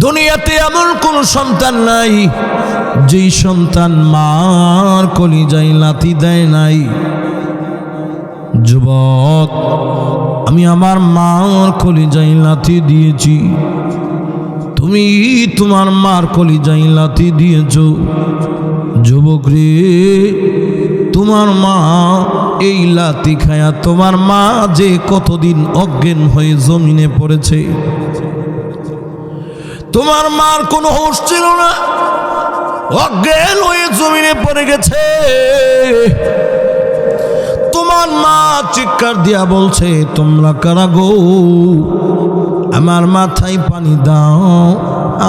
দুনিয়াতে এমন কোন সন্তান নাই যেই সন্তান মার কলিজায় লাথি দেয় নাই। যুবক, আমি আমার মার কলিজায় লাথি দিয়েছি, তুমি তোমার মার কলিজায় লাথি দিয়েছ। যুবক রে, তোমার মা এই লাথি খায়া তোমার মা যে কতদিন অজ্ঞান হয়ে জমিনে পড়েছে। তোমার মার কোনো হুঁশ ছিল না, অজ্ঞান হয়ে জমিনে পড়ে গেছে। তোমার মা চিৎকার দিয়া বলছে, তোমরা কারা গো, আমার মাথায় পানি দাও,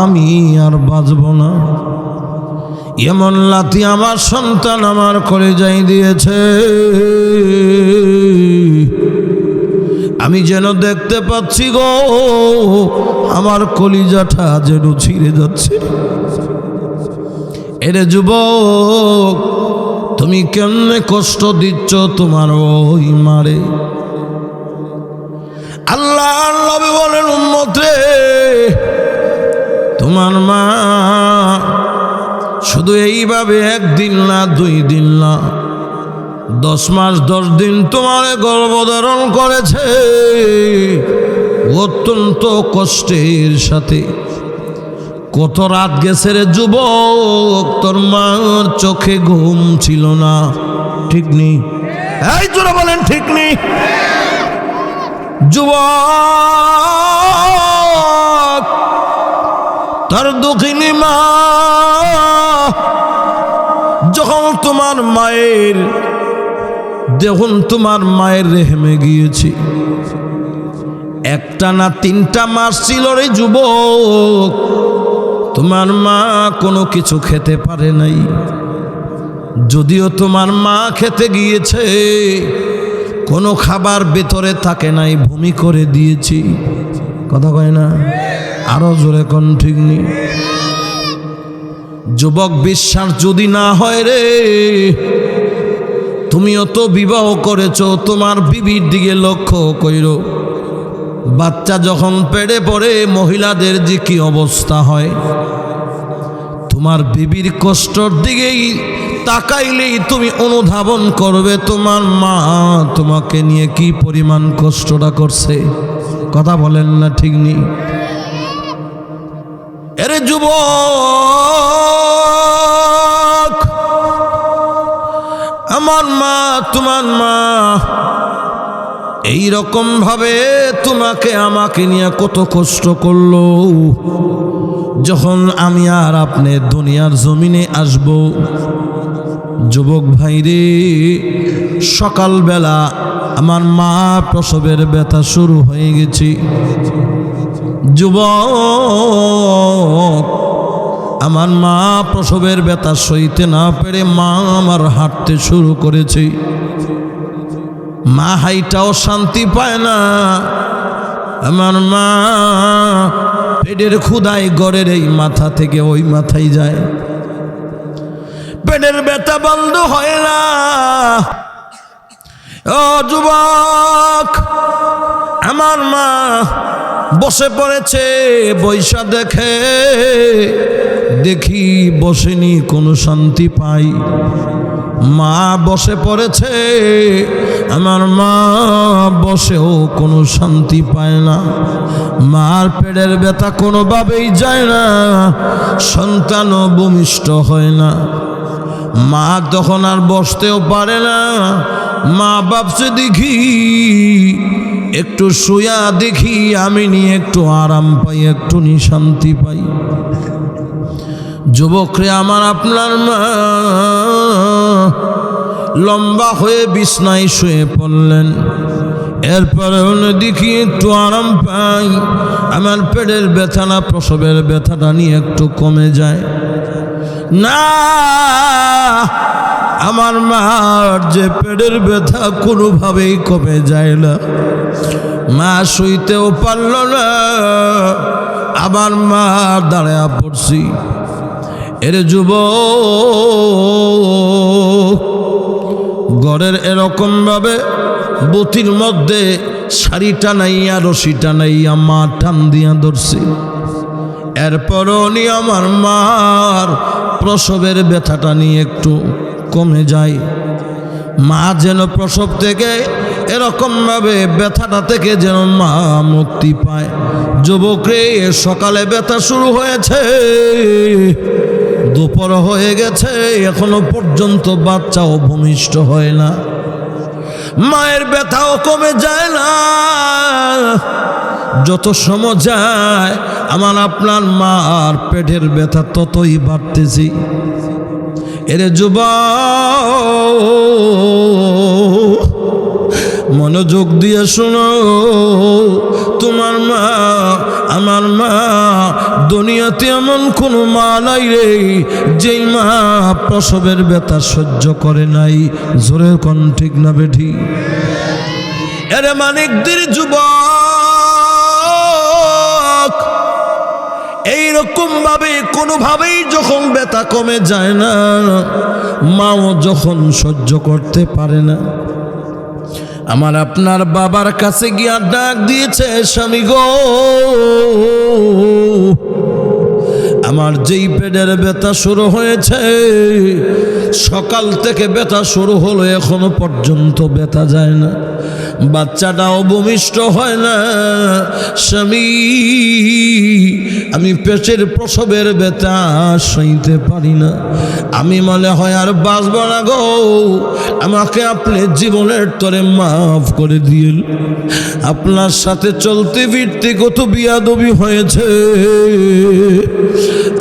আমি আর বাঁচব না। এমন লাথি আমার সন্তান আমার কলিজায় দিয়েছে, আমি যেন দেখতে পাচ্ছি গো, আমার কলিজাটা যেন ছিঁড়ে যাচ্ছে। এরে যুবক, তুমি কেমনে কষ্ট দিচ্ছ তোমার ওই মারে। আল্লাহর নবী বলেন, উম্মত রে, তোমার মা শুধু এইভাবে একদিন না, 2 দিন না, 10 মাস 10 দিন তোমার গর্ভধারণ করেছে, অত্যন্ত কষ্টের সাথে। কত রাত গেছে রে যুবক, তোর মার চোখে ঘুম ছিল না, ঠিক নেই? এই জোরে বলেন, ঠিক নেই? যুবক, তোর দুঃখিনী মা যখন তোমার মায়ের রেহেমে গিয়েছি, 1টা না 3টা মাস ছিল রে যুবক, তোমার মা কোনো কিছু খেতে পারে নাই। যদিও তোমার মা খেতে গিয়েছে, কোনো খাবার ভেতরে থাকে নাই, বমি করে দিয়েছি। কথা কয় না? আরো জোরে কোন, ঠিক নেই? যুবক, বিশ্বাস যদি না হয় রে, তুমিও তো বিবাহ করেছো, তোমার বিবির দিকে লক্ষ্য কইরো। বাচ্চা যখন পেটে পড়ে মহিলাদের যে কি অবস্থা হয়, তোমার বিবির কষ্টর দিকেই তাকাইলেই তুমি অনুধাবন করবে তোমার মা তোমাকে নিয়ে কি পরিমাণ কষ্টটা করছে। কথা বলেন না, ঠিক নেই? এরে যুবক, আমার মা, তোমার মা এই রকম ভাবে তোমাকে আমাকে নিয়ে কত কষ্ট করলো। যখন আমি আর আপনি দুনিয়ার জমিনে আসব, যুবক ভাই রে, সকালবেলা আমার মা প্রসবের ব্যথা শুরু হয়ে গেছে। যুবক, আমার মা প্রসবের ব্যথা সইতে না পেরে মা আমার হাঁটতে শুরু করেছে। মা হাইটাও শান্তি পায় না, আমার মা পেটের ক্ষুধায় গড়ের এই মাথা থেকে ওই মাথায় যায়, পেটের ব্যথা বন্ধ হয় না। ও যুবক, আমার মা বসে পড়েছে, বৈশা দেখি বসেনি, কোনো শান্তি পাই। মা বসে পড়েছে, আমার মা বসেও কোনো শান্তি পায় না। মার পেটের ব্যথা কোনোভাবেই যায় না, সন্তানও ভূমিষ্ঠ হয় না। মা তখন আর বসতেও পারে না। মা ভাবছে, দেখি একটু শুয়া দেখি, আমি নিয়ে একটু আরাম পাই, একটু শান্তি পাই। যুবকরে, আমার আপনার মা লম্বা হয়ে বিছনায় শুয়ে পড়লেন। এরপরে দেখি একটু আরাম পাই, আমার পেটের ব্যথা না প্রসবের ব্যথাটা নিয়ে একটু কমে যায় না। আমার মার যে পেটের ব্যথা কোনোভাবেই কমে যায় না। মা শুইতেও পারল না, আবার মা দাঁড়ায়া পড়ছি। এর যুবক, ঘরের এরকম ভাবে বতির মধ্যে শাড়ি টানাইয়া রশি টানাইয়া মা টান দিয়া ধরছে। এরপরও নি আমার মার প্রসবের ব্যথাটা নিয়ে একটু কমে যায়। মা যেন প্রসব থেকে এরকমভাবে ব্যথাটা থেকে যেন মা মুক্তি পায়। যুবকরে সকালে ব্যথা শুরু হয়েছে, দুপুর হয়ে গেছে, এখনো পর্যন্ত বাচ্চাও ভূমিষ্ঠ হয় না, মায়ের ব্যথাও কমে যায় না। যত সময় যায় আমার আপনার মার পেটের ব্যথা ততই বাড়তেছি। এরে যুবক, মনোযোগ দিয়ে শোনো, তোমার মা আমার মা, দুনিয়াতে এমন কোনো মা নাই রে যেই মা প্রসবের ব্যথা সহ্য করে নাই। জোরে কোন ঠিক না বেঠি? এরে মানিকদের যুবক, এইরকম ভাবে কোনোভাবেই যখন ব্যথা কমে যায় না, মাও যখন সহ্য করতে পারে না, আমার আপনার বাবার কাছে গিয়া ডাক দিয়েছে, স্বামী গো, আমার যেই পেটের ব্যথা শুরু হয়েছে, সকাল থেকে ব্যথা শুরু হলো, এখনো পর্যন্ত ব্যথা যায় না, বাচ্চাটাও ভূমিষ্ঠ হয় না। স্বামী, আমি পেটের প্রসবের ব্যথা সইতে পারি না, আমি মনে হয় আর বাঁচব না গো, আমাকে আপনি জীবনের তরে মাফ করে দিয়েন। আপনার সাথে চলতে ফিরতে কত বিয়াদবি হয়েছে,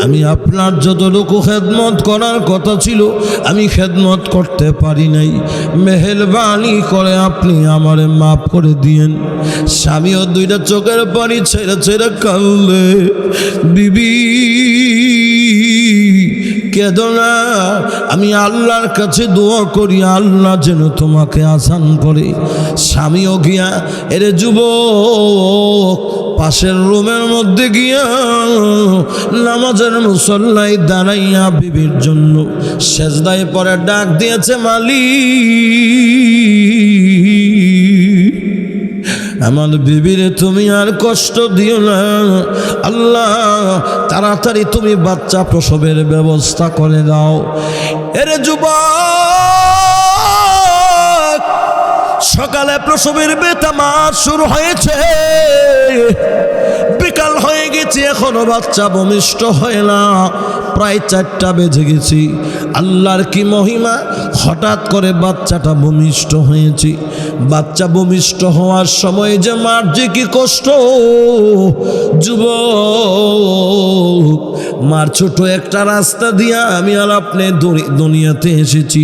আমি আপনার যতটুকু খেদমত করার কথা ছিল আমি খেদমত করতে পারি নাই, মেহেরবানি করে আপনি আমারে মাফ করে দিয়েন। স্বামীও দুইটা চোখের পানি ছেড়ে ছেড়ে কাঁদলে, বিবি কেঁদো না, আমি আল্লাহর কাছে দোয়া করি আল্লাহ যেন তোমাকে আসান করে। স্বামীও গিয়া, এরে যুবক, পাশের রুমের মধ্যে গিয়া নামাজের মুসল্লায় দাঁড়াইয়া বিবির জন্য সেজদায় পরে ডাক দিয়েছে, মালিক, আমার বিবিরে তুমি আর কষ্ট দিও না, আল্লাহ তাড়াতাড়ি তুমি বাচ্চা প্রসবের ব্যবস্থা করে দাও। এরে যুবক, সকালে প্রসবের ব্যথা মার শুরু হয়েছে, বিকাল হয়ে গেছে, এখনো বাচ্চা ভূমিষ্ঠ হয় না, প্রায় 4টা বেজে গেছি। আল্লাহর কি মহিমা, হঠাৎ করে বাচ্চাটা ভূমিষ্ঠ হয়েছে। বাচ্চা ভূমিষ্ঠ হওয়ার সময় যে মার যে কি কষ্ট, যুবক, মার ছোট একটা রাস্তা দিয়া আমি আর আপনি দুনিয়াতে এসেছি।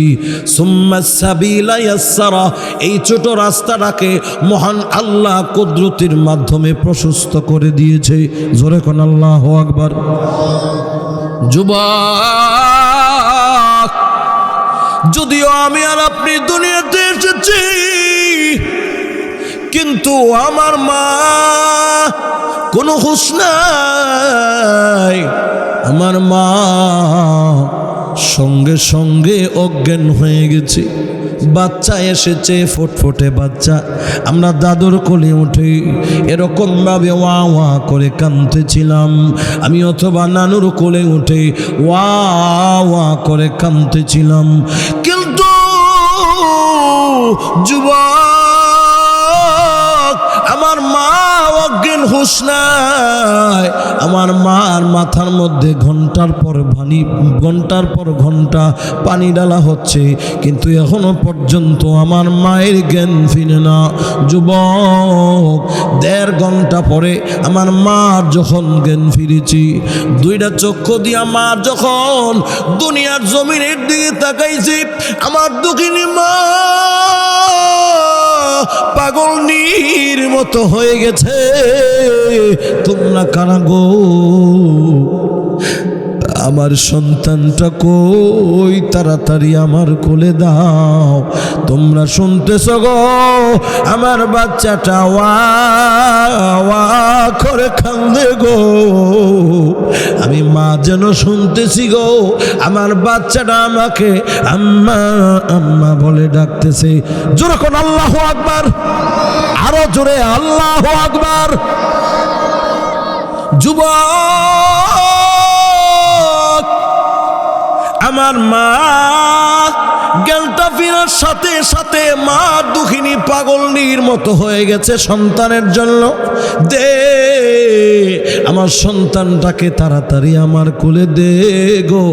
সুম্মা সাবিলা ইয়াসসারা, এই ছোট রাস্তাটাকে মহান আল্লাহ কুদরতের মাধ্যমে প্রশস্ত করে দিয়েছে। জোরে কোন আল্লাহু আকবার। যুবক, যদিও আমি আর আপনি দুনিয়াতে এসেছি, কিন্তু আমার মা কোনো হুঁশ নাই, আমার মা সঙ্গে সঙ্গে অজ্ঞান হয়ে গেছে। বাচ্চা এসেছে, ফুটফুটে বাচ্চা, আমরা দাদুর কোলে উঠে এরকম ভাবে ওয়া ওয়া করে কাঁদতেছিলাম আমি, অথবা নানুর কোলে উঠে ওয়া ওয়া করে কাঁদতেছিলাম। কিন্তু যুবক, আমার মা অজ্ঞান, হুঁশ নাই, আমার মার মাথার মধ্যে ঘন্টার পর ঘন্টা পানি ডালা হচ্ছে, কিন্তু এখনো পর্যন্ত আমার মায়ের জ্ঞান ফিরে না। যুবক, 1.5 ঘন্টা পরে আমার মার যখন জ্ঞান ফিরেছি, 2টা চক্ষু দিয়া মার যখন দুনিয়ার জমিনের দিকে তাকাইছি, আমার দুঃখিনী মা পাগল নীর মতো হয়ে গেছে। তোমরা কারা গো? আমার সন্তানটা কই, তাড়াতাড়ি আমার কোলে দাও। তোমরা শুনতেছ গো, আমার বাচ্চাটা ওয়া ওয়া করে কান্দে গো, আমি মা যেন শুনতেছি গো, আমার বাচ্চাটা আমাকে আম্মা আম্মা বলে ডাকতেছে। জোরে কোন আল্লাহু আকবার, আরো জোরে আল্লাহু আকবার। যুবক, আমার মা জ্ঞানটা ফেরার সাথে সাথে মা দুঃখিনী পাগলনির মতো হয়ে গেছে সন্তানের জন্য। দে আমার সন্তানটাকে তাড়াতাড়ি আমার কোলে দে গো।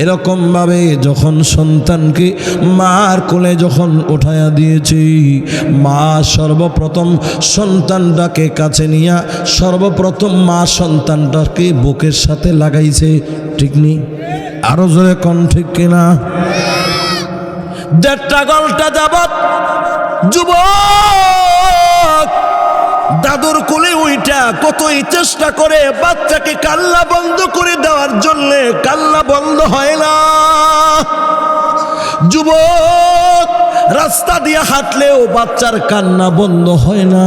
এরকম ভাবে যখন সন্তানকে মার কোলে যখন উঠায়া দিয়েছি, মা সর্বপ্রথম সন্তানটাকে কাছে নিয়া সর্বপ্রথম মা সন্তানটাকে বুকের সাথে লাগাইছে। ঠিক নেই? আরো জোরে কোন ঠিক কিনা? 1.5 ঘন্টা যাবত যুবক দাদুর কোলে উইটা কতই চেষ্টা করে বাচ্চাকে কান্না বন্ধ করে দেওয়ার জন্য, কান্না বন্ধ হয় না। যুবক রাস্তা দিয়ে হাঁটলেও বাচ্চার কান্না বন্ধ হয় না।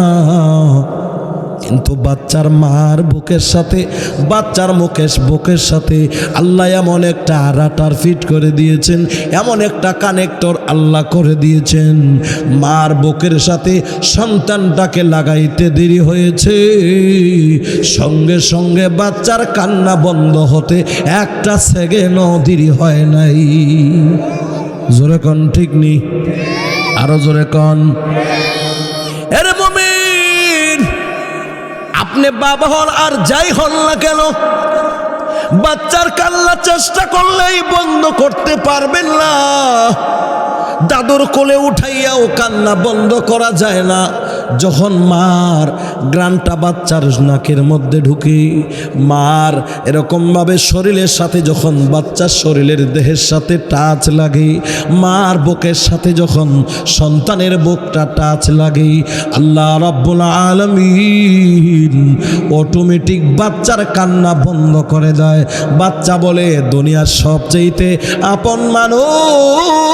কিন্তু বাচ্চার মার বুকের সাথে, বাচ্চার বুকের সাথে আল্লাহ এমন একটা রাটার ফিট করে দিয়েছেন, এমন একটা কানেক্টর আল্লাহ করে দিয়েছেন। মার বুকের সাথে সন্তানটাকে লাগাইতে দেরি হয়েছে, সঙ্গে সঙ্গে বাচ্চার কান্না বন্ধ হতে 1 সেকেন্ডও দেরি হয় নাই। জোরে কন ঠিক নি? আরো জোরে কন। এরে মুমিন, আপনি বাবা হন আর যাই হন না কেন, বাচ্চার কান্না চেষ্টা করলেই বন্ধ করতে পারবেন না। দাদুর কোলে উঠাইয়াও কান্না বন্ধ করা যায় না। যখন মার গ্রানটা বাচ্চার নাকের মধ্যে ঢুকে, মার এরকমভাবে শরীরের সাথে যখন বাচ্চার শরীরের দেহের সাথে টাচ লাগে, মার বুকের সাথে যখন সন্তানের বুকটা টাচ লাগে, আল্লাহ রাব্বুল আলামিন অটোমেটিক বাচ্চার কান্না বন্ধ করে দেয়। বাচ্চা বলে দুনিয়ার সবচেয়ে আপন মানুষ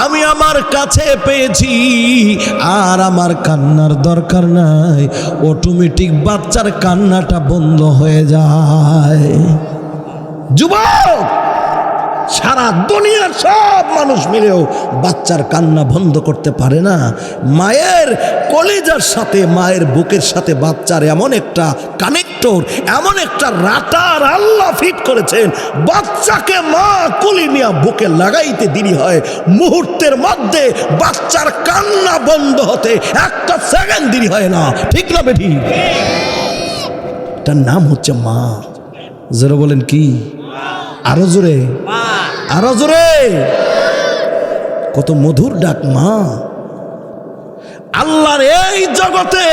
আমি আমার কাছে পেয়েছি, আর আমার কান্নার দরকার নাই। অটোমেটিক বাচ্চার কান্নাটা বন্ধ হয়ে যায়। যুবক, সারা দুনিয়ার সব মানুষ মিলেও বাচ্চার কান্না বন্ধ করতে পারে না। মায়ের কলিজার সাথে, মায়ের বুকের সাথে বাচ্চার এমন একটা কানেক্টর, এমন একটা রাটার আল্লাহ ফিট করেছেন, বাচ্চাকে মা কোলে নিয়ে বুকে লাগাইতে দেরি হয়, মুহূর্তের মধ্যে বাচ্চার কান্না বন্ধ হতে 1 সেকেন্ড দেরি হয় না। ঠিক না বেঠি? তার নাম হচ্ছে মা। জোরে বলেন কি? আরো জোরে, আরো জোরে। কত মধুর ডাক মা। আল্লাহর এই জগতে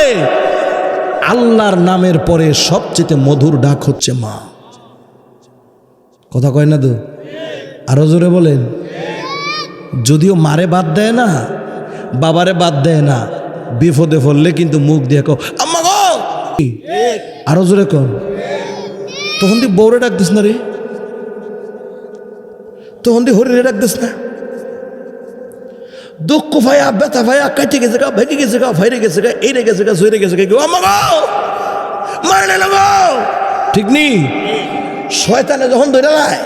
আল্লাহর নামের পরে সবচেয়ে মধুর ডাক হচ্ছে মা। কথা কয় না তো? আরো জোরে বলেন। যদিও মারে বাদ দেয় না, বাবারে বাদ দেয় না, বিপদে পড়লে কিন্তু মুখ দিয়ে কও আম্মা গো। আরো জোরে কন। তখন তুই বউরে ডাক দিস না রে, তখন তুই হরিণে ডাক দিস না। দুঃখ ভাইয়া, ব্যথা ভাইয়া, কাটে গেছে গা, ভেঙে গেছে গা, ভাইরে গেছে গা, এইরে গেছে গা, সইরে গেছে গা, আম্মা গো মারলে না গো। ঠিক নি? শয়তানে যখন ধরে লায়,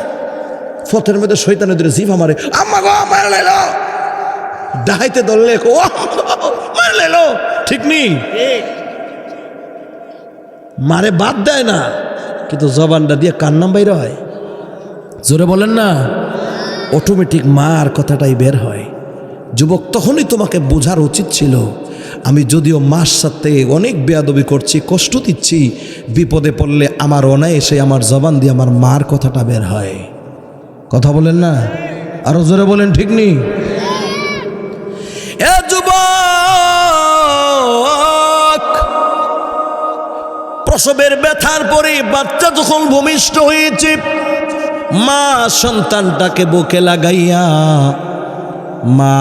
পথের মধ্যে শয়তানে ধরে জিভা মারে, আম্মা গো মারলে লো, ডাহাইতে ধরলে ও মারলে লো। ঠিক নি? মারে বাদ দেয় না, কিন্তু জবানটা দিয়ে কান্নাম বাইর হয়। জোরে বলেন না। অটোমেটিক মার কথাটাই বের হয়। যুবক, তখনই তোমাকে বোঝার উচিত ছিল, আমি যদিও মার সাথে অনেক বেয়াদবি করছি, কষ্ট দিচ্ছি, বিপদে পড়লে আমার অনায়াসে আমার জবান দিয়ে আমার মার কথাটা বের হয়। কথা বলেন না? আরো জোরে বলেন। ঠিক নি? এ যুবক, প্রসবের ব্যথার পরে বাচ্চা যখন ভূমিষ্ঠ হয়েছে, মা সন্তানটাকে বুকে লাগাইয়া, মা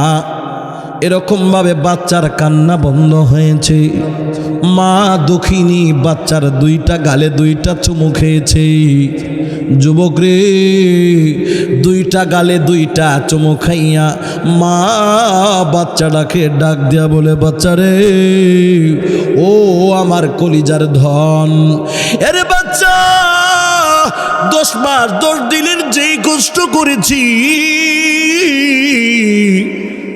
এরকম ভাবে বাচ্চার কান্না বন্ধ হয়েছে। মা দুঃখিনী বাচ্চার 2টা গালে 2টা চুমু খেয়েছে। যুবক রে, 2টা গালে 2টা চুমু খাইয়া মা বাচ্চাটাকে ডাক দিয়া বলে, বাচ্চা রে, ও আমার কলিজার ধন। এরে বাচ্চা, 10 মাস 10 দিনের যেই কষ্ট করেছি,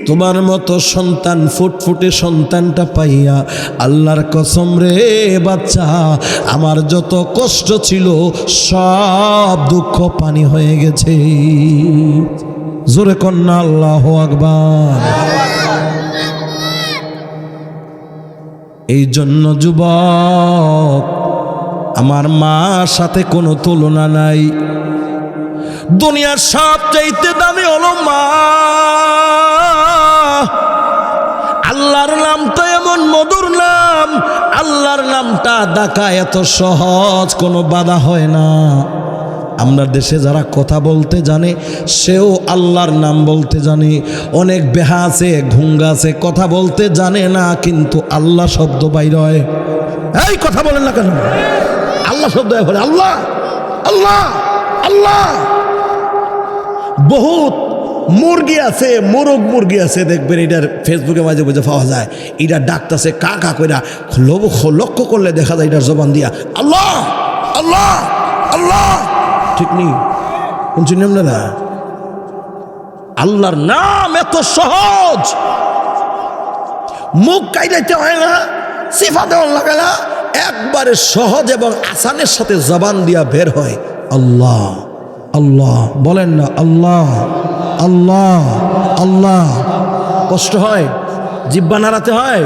তোমার মতো সন্তান ফুটফুটে সন্তানটা পাইয়া আল্লাহর কসম রে বাচ্চা, আমার যত কষ্ট ছিল সব দুঃখ পানি হয়ে গেছে। জোরে কন্যা আল্লাহু আকবার। এই জন্য যুবক, আমার মার সাথে কোনো তুলনা নাই। দুনিয়ার সবচাইতে দামি হলো মা। আল্লাহর নাম তো এমন মধুর নাম, আল্লাহর নামটা ডাকা এত সহজ, কোনো বাধা হয় না। আমরা দেশে যারা কথা বলতে জানে সেও আল্লাহর নাম বলতে জানে। অনেক বেহা আছে, ঘুঙ্গা আছে, কথা বলতে জানে না, কিন্তু আল্লাহ শব্দ বাইর হয়। এই কথা বলেন না কেন? আল্লাহ শব্দ বলে আল্লাহ আল্লাহ আল্লাহ। বহুত মুরগি আছে, মোরগ মুরগি আছে, দেখবেন এটার ফেসবুকে মাঝে মাঝে পাওয়া যায়। এটা ডাকতেছে কা কা কইরা, লক্ষ্য করলে দেখা যায় এটার জবান দিয়া আল্লাহ আল্লাহ আল্লাহ। ঠিক নেই? শুনছেন না? আল্লাহর নাম এত সহজ, মুখ কাইলাইতে হয় না, সিফা দেওয়ার লাগে না, একবারে সহজ এবং আসানের সাথে জবান দিয়া বের হয় আল্লাহ আল্লাহ। বলেন না আল্লাহ আল্লাহ আল্লাহ। কষ্ট হয়, জিহ্বা নাড়াতে হয়,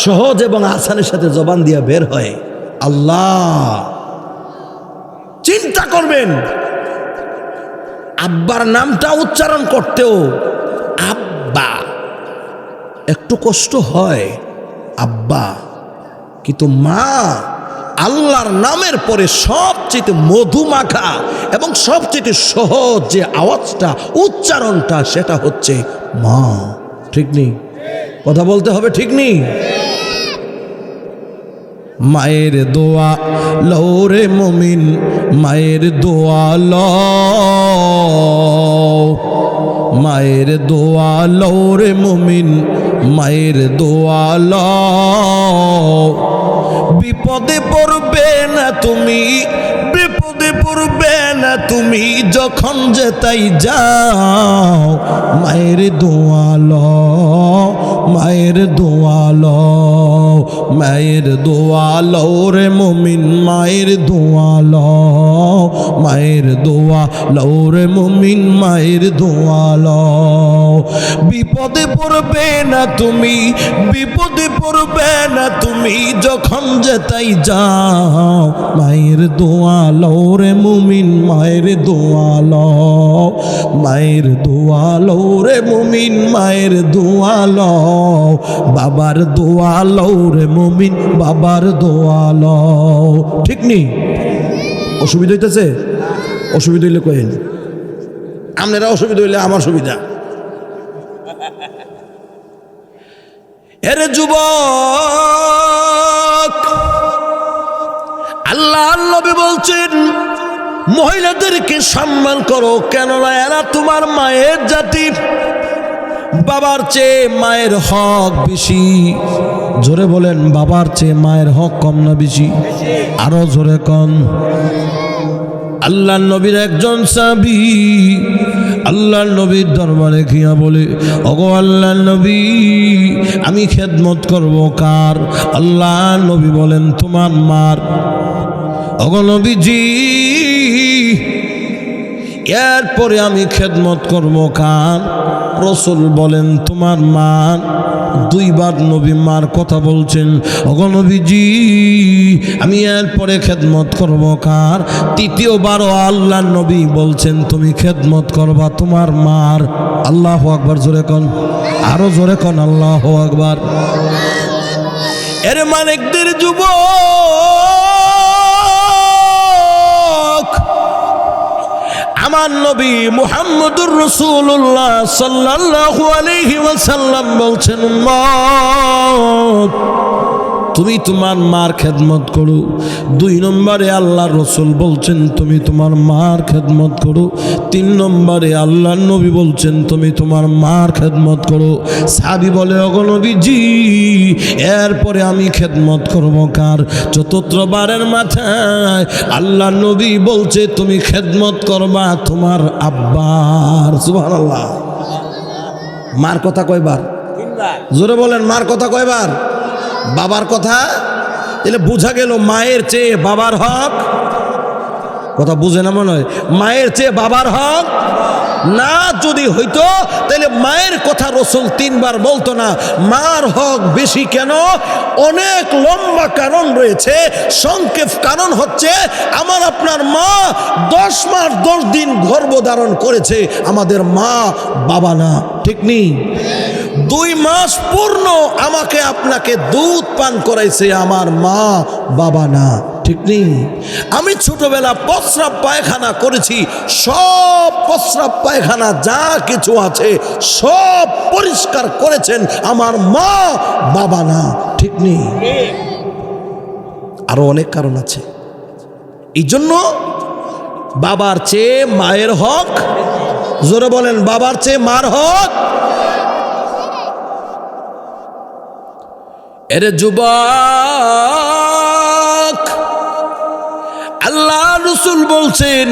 সহজ এবং আসানের সাথে জবান দিয়া বের হয় আল্লাহ। চিন্তা করবেন, আব্বার নামটা উচ্চারণ করতেও আব্বা একটু কষ্ট হয়, আব্বা। কিন্তু মা, আল্লাহর নামের পরে সবচেয়ে মধুমাখা এবং সবচেয়ে সহজ যে আওয়াজটা, উচ্চারণটা, সেটা হচ্ছে মা। ঠিক নেই? কথা বলতে হবে, ঠিক নেই? মায়ের দোয়া লওরে মুমিন, মায়ের দোয়া লও, মায়ের দোয়া লওরে মুমিন, মায়ের দোয়া লও। বিপদে পড়বে না তুমি, বিপদে পড়বে না তুমি, যখন যেতাই যাও মায়ের দোয়া লও, মায়ের দোয়া লও, মায়ের দোয়া লও রে মুমিন, মায়ের দোয়া লও, মায়ের দোয়া লও রে মুমিন, মায়ের দোয়া লও। বিপদে পড়বে না তুমি, বিপদে পড়বে না তুমি, যখন যেতাই যাও মায়ের দোয়া লও রে মুমিন, মায়ের দোয়া লও, মায়ের দোয়া লও রে মুমিন, মায়ের দোয়া লও। বাবার দোয়া লও রে মুমিন, বাবার দোয়া লও। ঠিক নেই? অসুবিধা হইতেছে? অসুবিধা হইলে কইন, আপনারা অসুবিধা হইলে আমার সুবিধা। এরে যুবক, আল্লাহ নবী বলছেন মহিলাদেরকে সম্মান করো, কেননা এরা তোমার মায়ের জাতি। বাবার চেয়ে মায়ের হক বেশি। জোরে বলেন, বাবার চেয়ে মায়ের হক কম না বেশি? আরো জোরে কন। আল্লাহ নবীর একজন সাহাবী আল্লাহ নবীর দরবারে গিয়া বলে, ওগো আল্লাহ নবী, আমি খেদমত করব কার? আল্লাহ নবী বলেন, তোমার মার। ওগো নবীজি, এরপরে আমি খেদমত করব কার? রাসূল বলেন, তোমার মা। দুইবার নবী মার কথা বলছেন। ওগো নবীজি, আমি এরপরে খেদমত করব কার? তৃতীয়বারও আল্লাহ নবী বলছেন, তুমি খেদমত করবা তোমার মার। আল্লাহু আকবার। জোরে কন, আরো জোরে কন আল্লাহু আকবার। এর মানিকদের যুবক, আমার নবী মুহাম্মদুর রাসূলুল্লাহ সাল্লাল্লাহু আলাইহি ওয়াসাল্লাম বলছেন, উম্মত, তুমি তোমার মার খেদমত করো। 2 নম্বরে আল্লাহর রাসূল বলছেন, তুমি তোমার মার খেদমত করো। 3 নম্বরে আল্লাহর নবী বলছেন, তুমি তোমার মার খেদমত করো। সাহাবী বলে, ওগো নবীজি, এরপরে আমি খেদমত করব কার? চতুর্থবারের মাথায় আল্লাহর নবী বলছে, তুমি খেদমত করবা তোমার আব্বার। সুবহানাল্লাহ। মার কথা কয়বার? জোরে বলেন, মার কথা কয়বার? বাবার কথা। তাহলে বোঝা গেল মায়ের চেয়ে বাবার হক। কথা বুঝে না মনে হয়? মায়ের চেয়ে বাবার হক না যদি হইতো তাহলে মায়ের কথা রাসূল 3 বার বলতো না। মার হক বেশি কেন? অনেক লম্বা কারণ রয়েছে। সংক্ষেপ কারণ হচ্ছে আমার আপনার মা 10 মাস 10 দিন গর্ভধারণ করেছে, আমাদের মা বাবা না, ঠিক নেই? 2 মাস পূর্ণ আমাকে আপনাকে দুধ পান করাইছে, আমার মা বাবা না, ঠিক নেই? আমি ছোটবেলা প্রস্রাব পায়খানা করেছি, সব প্রস্রাব পায়খানা যা কিছু আছে সব পরিষ্কার করেছেন আমার মা বাবা না, ঠিক নেই? আরো অনেক কারণ আছে। এই জন্য বাবার চেয়ে মায়ের হক। জোরে বলেন, বাবার চেয়ে মার হক। এরে যুবক, আল্লাহ রাসূল বলছেন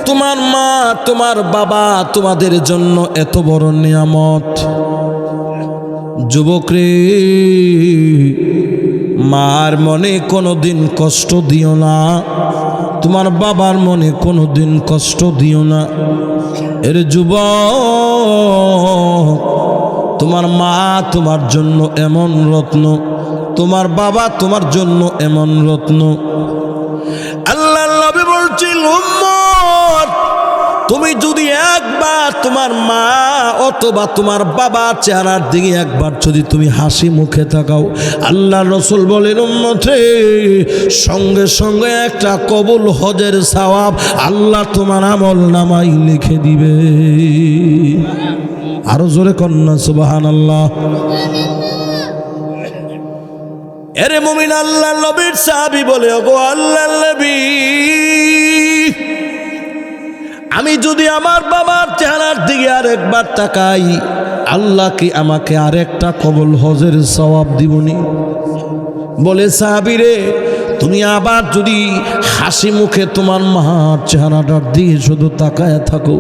তোমার মা তোমার বাবা তোমাদের জন্য এত বড় নিয়ামত। যুবক রে, মার মনে কোনোদিন কষ্ট দিও না, তোমার বাবার মনে কোনোদিন কষ্ট দিও না। এর যুবক, তোমার মা তোমার জন্য এমন রত্ন, তোমার বাবা তোমার জন্য এমন রত্ন। আল্লাহর নবী বলছেন, উম্মত তুমি যদি একবার তোমার মা অথবা তোমার বাবার চেহারার দিকে একবার যদি তুমি হাসি মুখে তাকাও, আল্লাহ রাসূল বলেন উম্মত রে, সঙ্গে সঙ্গে একটা কবুল হজের সওয়াব আল্লাহ তোমার আমল নামায় লিখে দিবে। আরো জোরে কন্যা সুবহানাল্লাহ। এরে মুমিন, আল্লাহর নবীর সাহাবী বলে, ওগো আল্লাহর নবী, আমি যদি আমার বাবার চেহারার দিকে আরেকবার তাকাই, আল্লাহ কি আমাকে আরেকটা কবুল হজের সওয়াব দিবনি? বলে, সাহাবী রে, তুমি আবার যদি হাসি মুখে তোমার মার চেহারাটার দিকে শুধু তাকায় থাকো,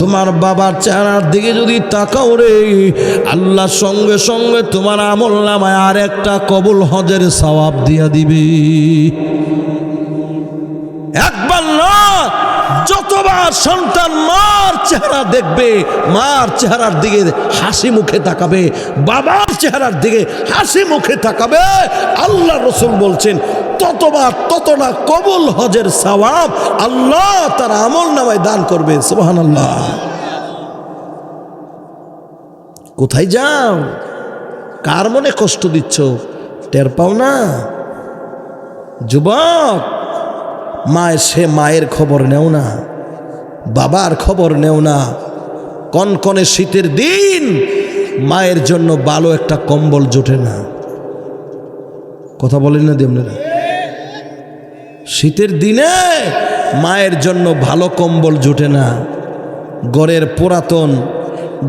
তোমার বাবার চেহারার দিকে যদি তাকাও রে, আল্লাহ সঙ্গে সঙ্গে তোমার আমল নামায় আর একটা কবুল হজের সওয়াব দিয়া দিবে। একবার না, যতবার সন্তান মার চেহারা দেখবে, মার চেহারার দিকে হাসি মুখে তাকাবে, বাবার চেহারার দিকে হাসি মুখে তাকাবে, আল্লাহ রাসূল বলছেন ততবার ততটা কবুল হজের সওয়াব আল্লাহ তার আমল নামায় দান করবে। সুবহানাল্লাহ। কোথায় যাও? কার মনে কষ্ট দিচ্ছ? টের পাও না? যুবক, সে মায়ের খবর নেও না, বাবার খবর নেও না। কনকনে শীতের দিন মায়ের জন্য ভালো একটা কম্বল জোটে না। কথা বলেন না আপনারা? শীতের দিনে মায়ের জন্য ভালো কম্বল জোটে না। ঘরের পুরাতন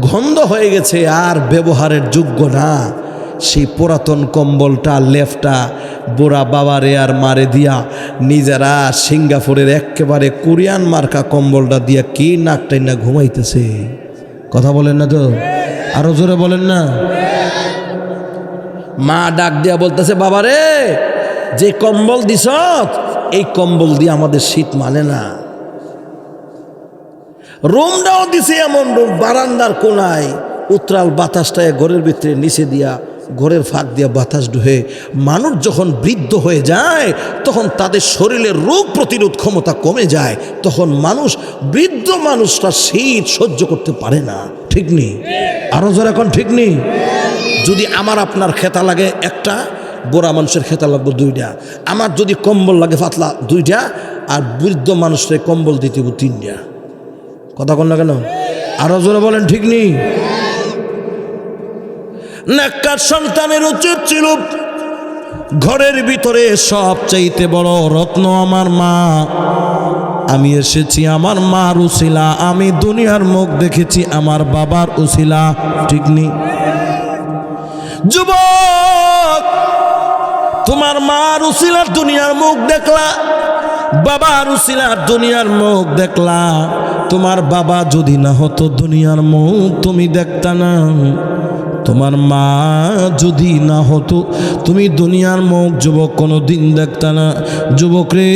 গন্ধ হয়ে গেছে, আর ব্যবহারের যোগ্য না। সেই পুরাতন কম্বলটা লেফটা বুড়া বাবারে আর মারে দিয়া নিজেরা সিঙ্গাপুরের একেবারে কোরিয়ান মার্কা কম্বলটা দিয়া কি নাকটাই না ঘুমাইতেছে। কথা বলেন না তো? আরো জোরে বলেন না? মা ডাক দিয়া বলতেছে, বাবারে, যে কম্বল দিছ এই কম্বল দিয়ে আমাদের শীত মানে না। রুমটাও দিছে এমন রুম, বারান্দার কোনায় উত্রাল বাতাসটা ঘরের ভিতরে নিচে দিয়া, ঘরের ফাঁক দিয়া বাতাস ঢুকে। মানুষ যখন বৃদ্ধ হয়ে যায় তখন তাদের শরীরের রোগ প্রতিরোধ ক্ষমতা কমে যায়, তখন বৃদ্ধ মানুষটা শীত সহ্য করতে পারে না, ঠিক নেই? আরো যারা এখন ঠিক নেই? যদি আমার আপনার খেতা লাগে একটা, বুড়া মানুষের খেতা লাগবে 2টা, আমার যদি কম্বল লাগে পাতলা 2টা, আর বৃদ্ধ মানুষের কম্বল দিতে 3টা। কথা কোন না কেন? আরো জোরে বলেন, ঠিক নেই? নেককার সন্তানের উচিত ছিল ঘরের ভিতরে সবচাইতে বড় রত্ন আমার মা। আমি এসেছি আমার মার উসিলা, আমি দুনিয়ার মুখ দেখেছি আমার বাবার উসিলা, ঠিক নেই? যুবক, তোমার মার উসিলার দুনিয়ার মুখ দেখলা, বাবার উসিলা দুনিয়ার মুখ দেখলা, তোমার বাবা যদি না হতো দুনিয়ার মুখ তুমি দেখতা না। তোমার মা যদি না হতো তুমি দুনিয়ার মুখ যুবক কোনো দিন দেখতা না। যুবক রে,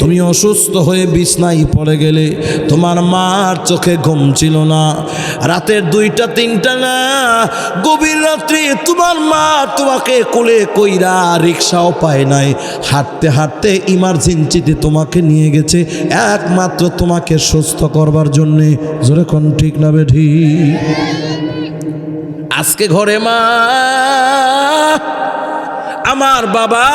তুমি অসুস্থ হয়ে বিছনায় পড়ে গেলে, তোমার মার চোখে ঘুম ছিল না, রাতের 2টা 3টা না, গভীর রাত্রে তোমার মা তোমাকে কোলে কইরা, রিক্সাও পায় নাই, হাঁটতে হাঁটতে ইমার্জেন্সিতে তোমাকে নিয়ে গেছে একমাত্র তোমাকে সুস্থ করবার জন্যে। জোরে কোন ঠিক না বেঠি? আজকে ঘরে মা, আমার বাবা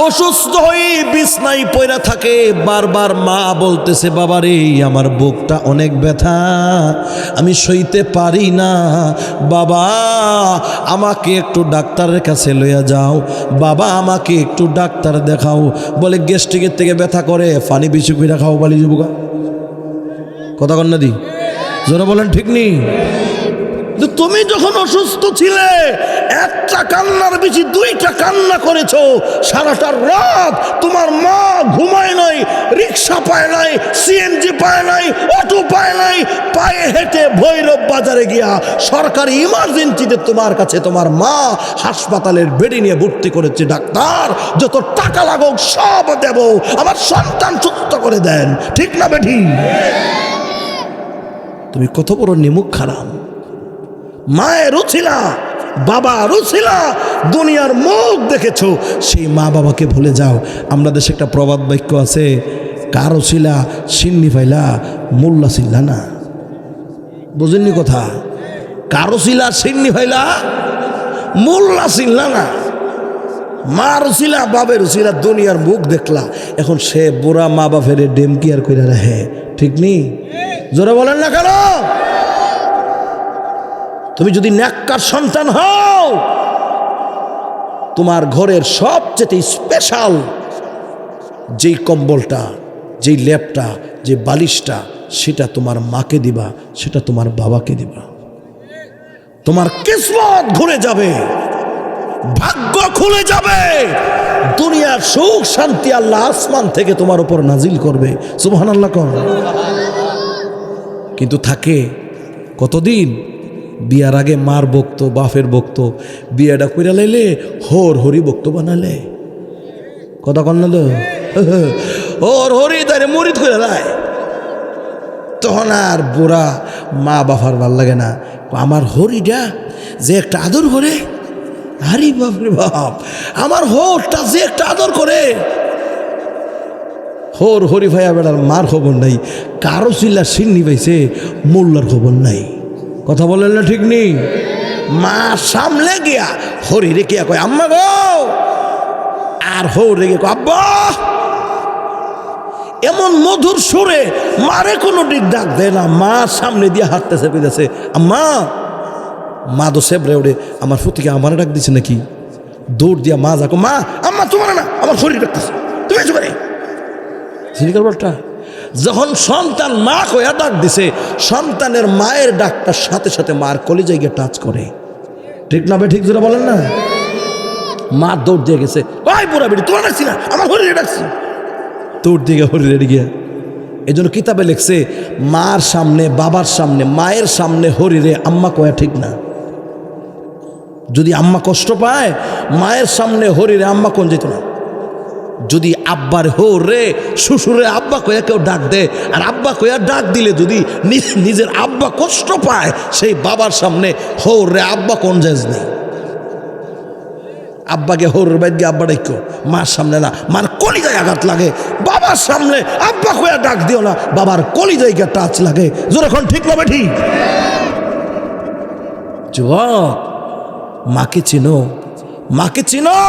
অসুস্থ হয়ে বিছনায় পড়ে থাকে, বারবার মা বলতেছে, বাবা রে আমার বুকটা অনেক ব্যথা, আমি সইতে পারি না, বাবা আমাকে একটু ডাক্তারের কাছে লইয়া যাও, বাবা আমাকে একটু ডাক্তার দেখাও। বলে গ্যাস্ট্রিকের থেকে ব্যথা করে, পানি বেশি করে খাও বলি যুবকা। কথা কন না দি? জোরে বলেন ঠিক নেই? তুমি যখন অসুস্থ ছিলে একটা কান্নার বেশি 2টা কান্না করেছো, সারাটা রাত তোমার মা ঘুমায় নাই, রিক্সা পায় নাই, সিএনজি পায় নাই, অটো পায় নাই, পায়ে হেঁটে ভৈরব বাজারে গিয়া সরকারি ইমার্জেন্সিতে তোমার কাছে তোমার মা হাসপাতালের বেডে নিয়ে ভর্তি করেছে। ডাক্তার যত টাকা লাগুক সব দেব, আমার সন্তান সুস্থ করে দেন। ঠিক না বেঠি? তুমি কত বড় নিমুখ খারাপ। মায়ের উছিলা, বাবার উছিলা দুনিয়ার মুখ দেখেছো, সেই মা বাবাকে ভুলে যাও। আমরা দেশে একটা প্রবাদ বাক্য আছে, কারো ছিলা সিন্নি ফাইলা মোল্লা ছিলা না। বুঝেননি কথা? কারো ছিলা সিন্নি ফাইলা মোল্লা ছিলা না। মার ছিলা, বাবের ছিলা দুনিয়ার মুখ দেখলা, এখন সে বুড়া মা বাপের ডেম কি আর কইরা রাখে? ঠিক নেই? জোরে বলেন না কেন? তুমি যদি নেককার সন্তান হও, তোমার ঘরের সবচেয়ে স্পেশাল যেই কম্বলটা, যেই লেপটা, যে বালিশটা, সেটা তোমার মাকে দিবা, সেটা তোমার বাবাকে দিবা। তোমার কিসমত ঘুরে যাবে, ভাগ্য খুলে যাবে, দুনিয়ার সুখ শান্তি আল্লাহ আসমান থেকে তোমার উপর নাজিল করবে। সুবহানাল্লাহ কোন? কিন্তু থাকে কতদিন? বিয়ার আগে মার বক্ত, বাপের বক্ত, বিয়াটা কইরা লাইলে হর হরি বক্ত বানালে। কথা কন না? হর হরি তারে মরিদ করে দেয়। তখন আর বুড়া মা বাবার ভাল লাগে না, আমার হরিটা যে একটা আদর করে, আরে বাপরে বাপ, আমার হরটা যে একটা আদর করে। হর হরি ভাইয়া বেড়ার মার খবর নাই, কারো চিল্লা সিন্নি পাইছে, মোল্লার খবর নাই। কথা বলেন না ঠিক নেই? মা সামলে গিয়া হরি রেখে কয় আম্মা গো, আর হর রেখে কয় আব্বা। এমন মধুর সুরে মারে কোনো দিক ডাক দেয় না, মা সামনে দিয়ে হাঁটতেছে পেতেছে, আম্মা। মা তো সেবরে ওরে, আমার ফুতিকে আমার ডাক দিছে নাকি? দৌড় দিয়া মা যাকো, মা আম্মা তোমার না, আমার শরীর ডাকতেছে, তুমি এসে পারে বলটা। যখন সন্তান মা কয়া ডাক দিছে, সন্তানের মায়ের ডাকটার সাথে সাথে মার কলিজায় গিয়ে টাচ করে। ঠিক না বে? ঠিক যেটা বলেন না? মা দৌড় দিয়ে গেছে, ওই বুড়া বেটি তোমার ডাকছি না, আমার হরিরে ডাকছি। দৌড় দিয়ে হরিরে গিয়া, এই জন্য কিতাবে লেখছে, মার সামনে, বাবার সামনে, মায়ের সামনে হরিরে আম্মা কয়া ঠিক না। যদি আম্মা কষ্ট পায়, মায়ের সামনে হরিরে আম্মা কোন যেত না। যদি আব্বার হো রে শ্বশুরে আব্বা কয়া কেউ ডাক দে, আর আব্বা কয়া ডাক দিলে যদি নিজের আব্বা কষ্ট পায়, সেই বাবার সামনে হো রে আব্বা কোন জায়জ নেই। আব্বাকে হোর বাইর গিয়ে আব্বা ডাকো, মার সামনে না, মার কলিজায় আঘাত লাগে। বাবার সামনে আব্বা কয়া ডাক দিও না, বাবার কলিজায় গিয়ে টাচ লাগে। যখন ঠিক না ঠিক? যুবক, মাকে চিনো, মাকে চিনো,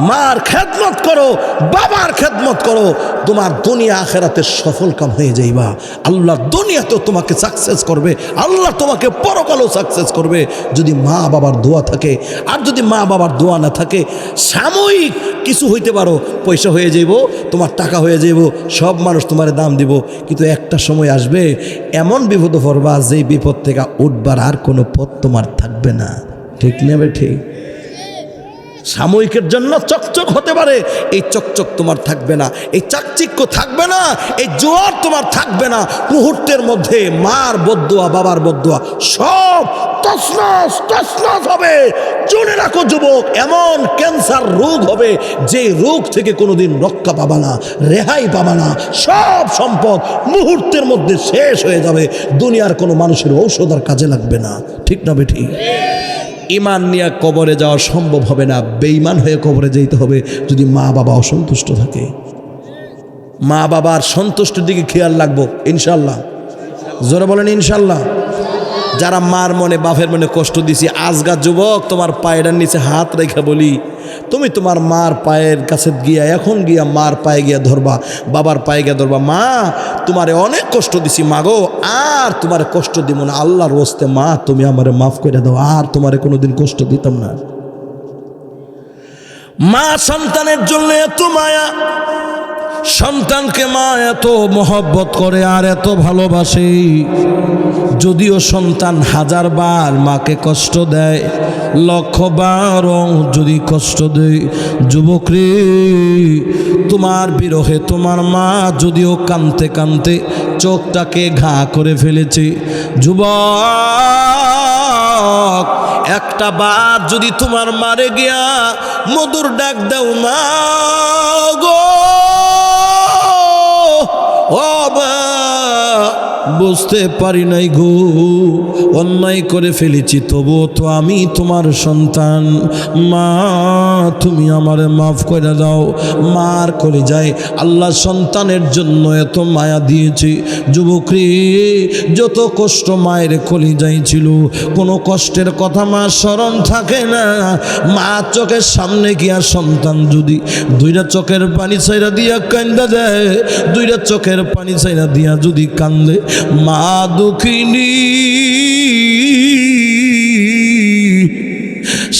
মার খেদমত করো, বাবার খেদমত করো, তোমার দুনিয়া আখেরাতে সফল কাম হয়ে যাইবা। আল্লাহ দুনিয়াতেও তোমাকে সাকসেস করবে, আল্লাহ তোমাকে পরকালেও সাকসেস করবে, যদি মা বাবার দোয়া থাকে। আর যদি মা বাবার দোয়া না থাকে, সাময়িক কিছু হইতে পারো, পয়সা হয়ে যাইব, তোমার টাকা হয়ে যাইব, সব মানুষ তোমার দাম দিব, কিন্তু একটা সময় আসবে এমন বিপদ পড়বা, যেই বিপদ থেকে উঠবার আর কোনো পথ তোমার থাকবে না। ঠিক নেবে? ঠিক? সাময়িকের জন্য চকচক হতে পারে, এই চকচক তোমার থাকবে না, এই চাকচিক্য থাকবে না, এই জোয়ার তোমার থাকবে না। মুহূর্তের মধ্যে মার বদদুয়া, বাবার বদদুয়া সব তছনছ তছনছ হবে। জেনে রাখো যুবক, এমন ক্যান্সার রোগ হবে যে রোগ থেকে কোনোদিন রক্ষা পাবা না, রেহাই পাবা না। সব সম্পদ মুহূর্তের মধ্যে শেষ হয়ে যাবে। দুনিয়ার কোনো মানুষের ঔষধ আর কাজে লাগবে না। ঠিক না বেঠি? ঈমান নিয়ে কবরে যাওয়া সম্ভব হবে না, বেঈমান হয়ে কবরে যেতে হবে যদি মা বাবা অসন্তুষ্ট থাকে। মা বাবার সন্তুষ্টির দিকে খেয়াল রাখবো ইনশাল্লাহ। জোরে বলেন ইনশাল্লাহ। যারা মার মনে বাপের মনে কষ্ট দিছি, আজগা যুবক তোমার পায়ের নিচে হাত রেখে বলি, তুমি তোমার মার পায়ের কাছে গিয়া এখন গিয়া মার পায়ে গিয়া ধরবা, বাবার পায়ে গিয়া ধরবা, মা তোমারে অনেক কষ্ট দিছি মাগো, আর তোমারে কষ্ট দিব না, আল্লাহর ওয়াস্তে মা তুমি আমারে মাফ করে দাও, আর তোমারে কোনোদিন কষ্ট দিতাম না। মা সন্তানের জন্য এত মায়া, সন্তানকে মা এত মহব্বত করে আর এত ভালোবাসে। যদিও সন্তান 1000 বার মাকে কষ্ট দেয়, 1,000,000 বার যদি কষ্ট দেয়, যুবক রে তোমার বিরহে তোমার মা যদিও কাঁদতে কাঁদতে চোখটাকে ঘা করে ফেলেছে, যুবক একটা বার যদি তোমার মারে গিয়া মধুর ডাক দাও, মা গো ও বা বুঝতে পারি নাই গো, অন্যায় করে ফেলেছি, তবুও তো আমি তোমার সন্তান, মা তুমি আমারে মাফ করে দাও। মার করে যায় আল্লাহ সন্তানের জন্য এত মায়া দিয়েছে। যুবকরে যত কষ্ট মায়ের কলি যাইছিল, কোনো কষ্টের কথা মা স্মরণ থাকে না। মা চোখের সামনে গিয়া সন্তান যদি 2টা চোখের পানি ছাইরা দিয়া কান্দা দেয়, 2টা চোখের পানি ছাইরা দিয়া যদি কান্দে, মা দুঃখিনী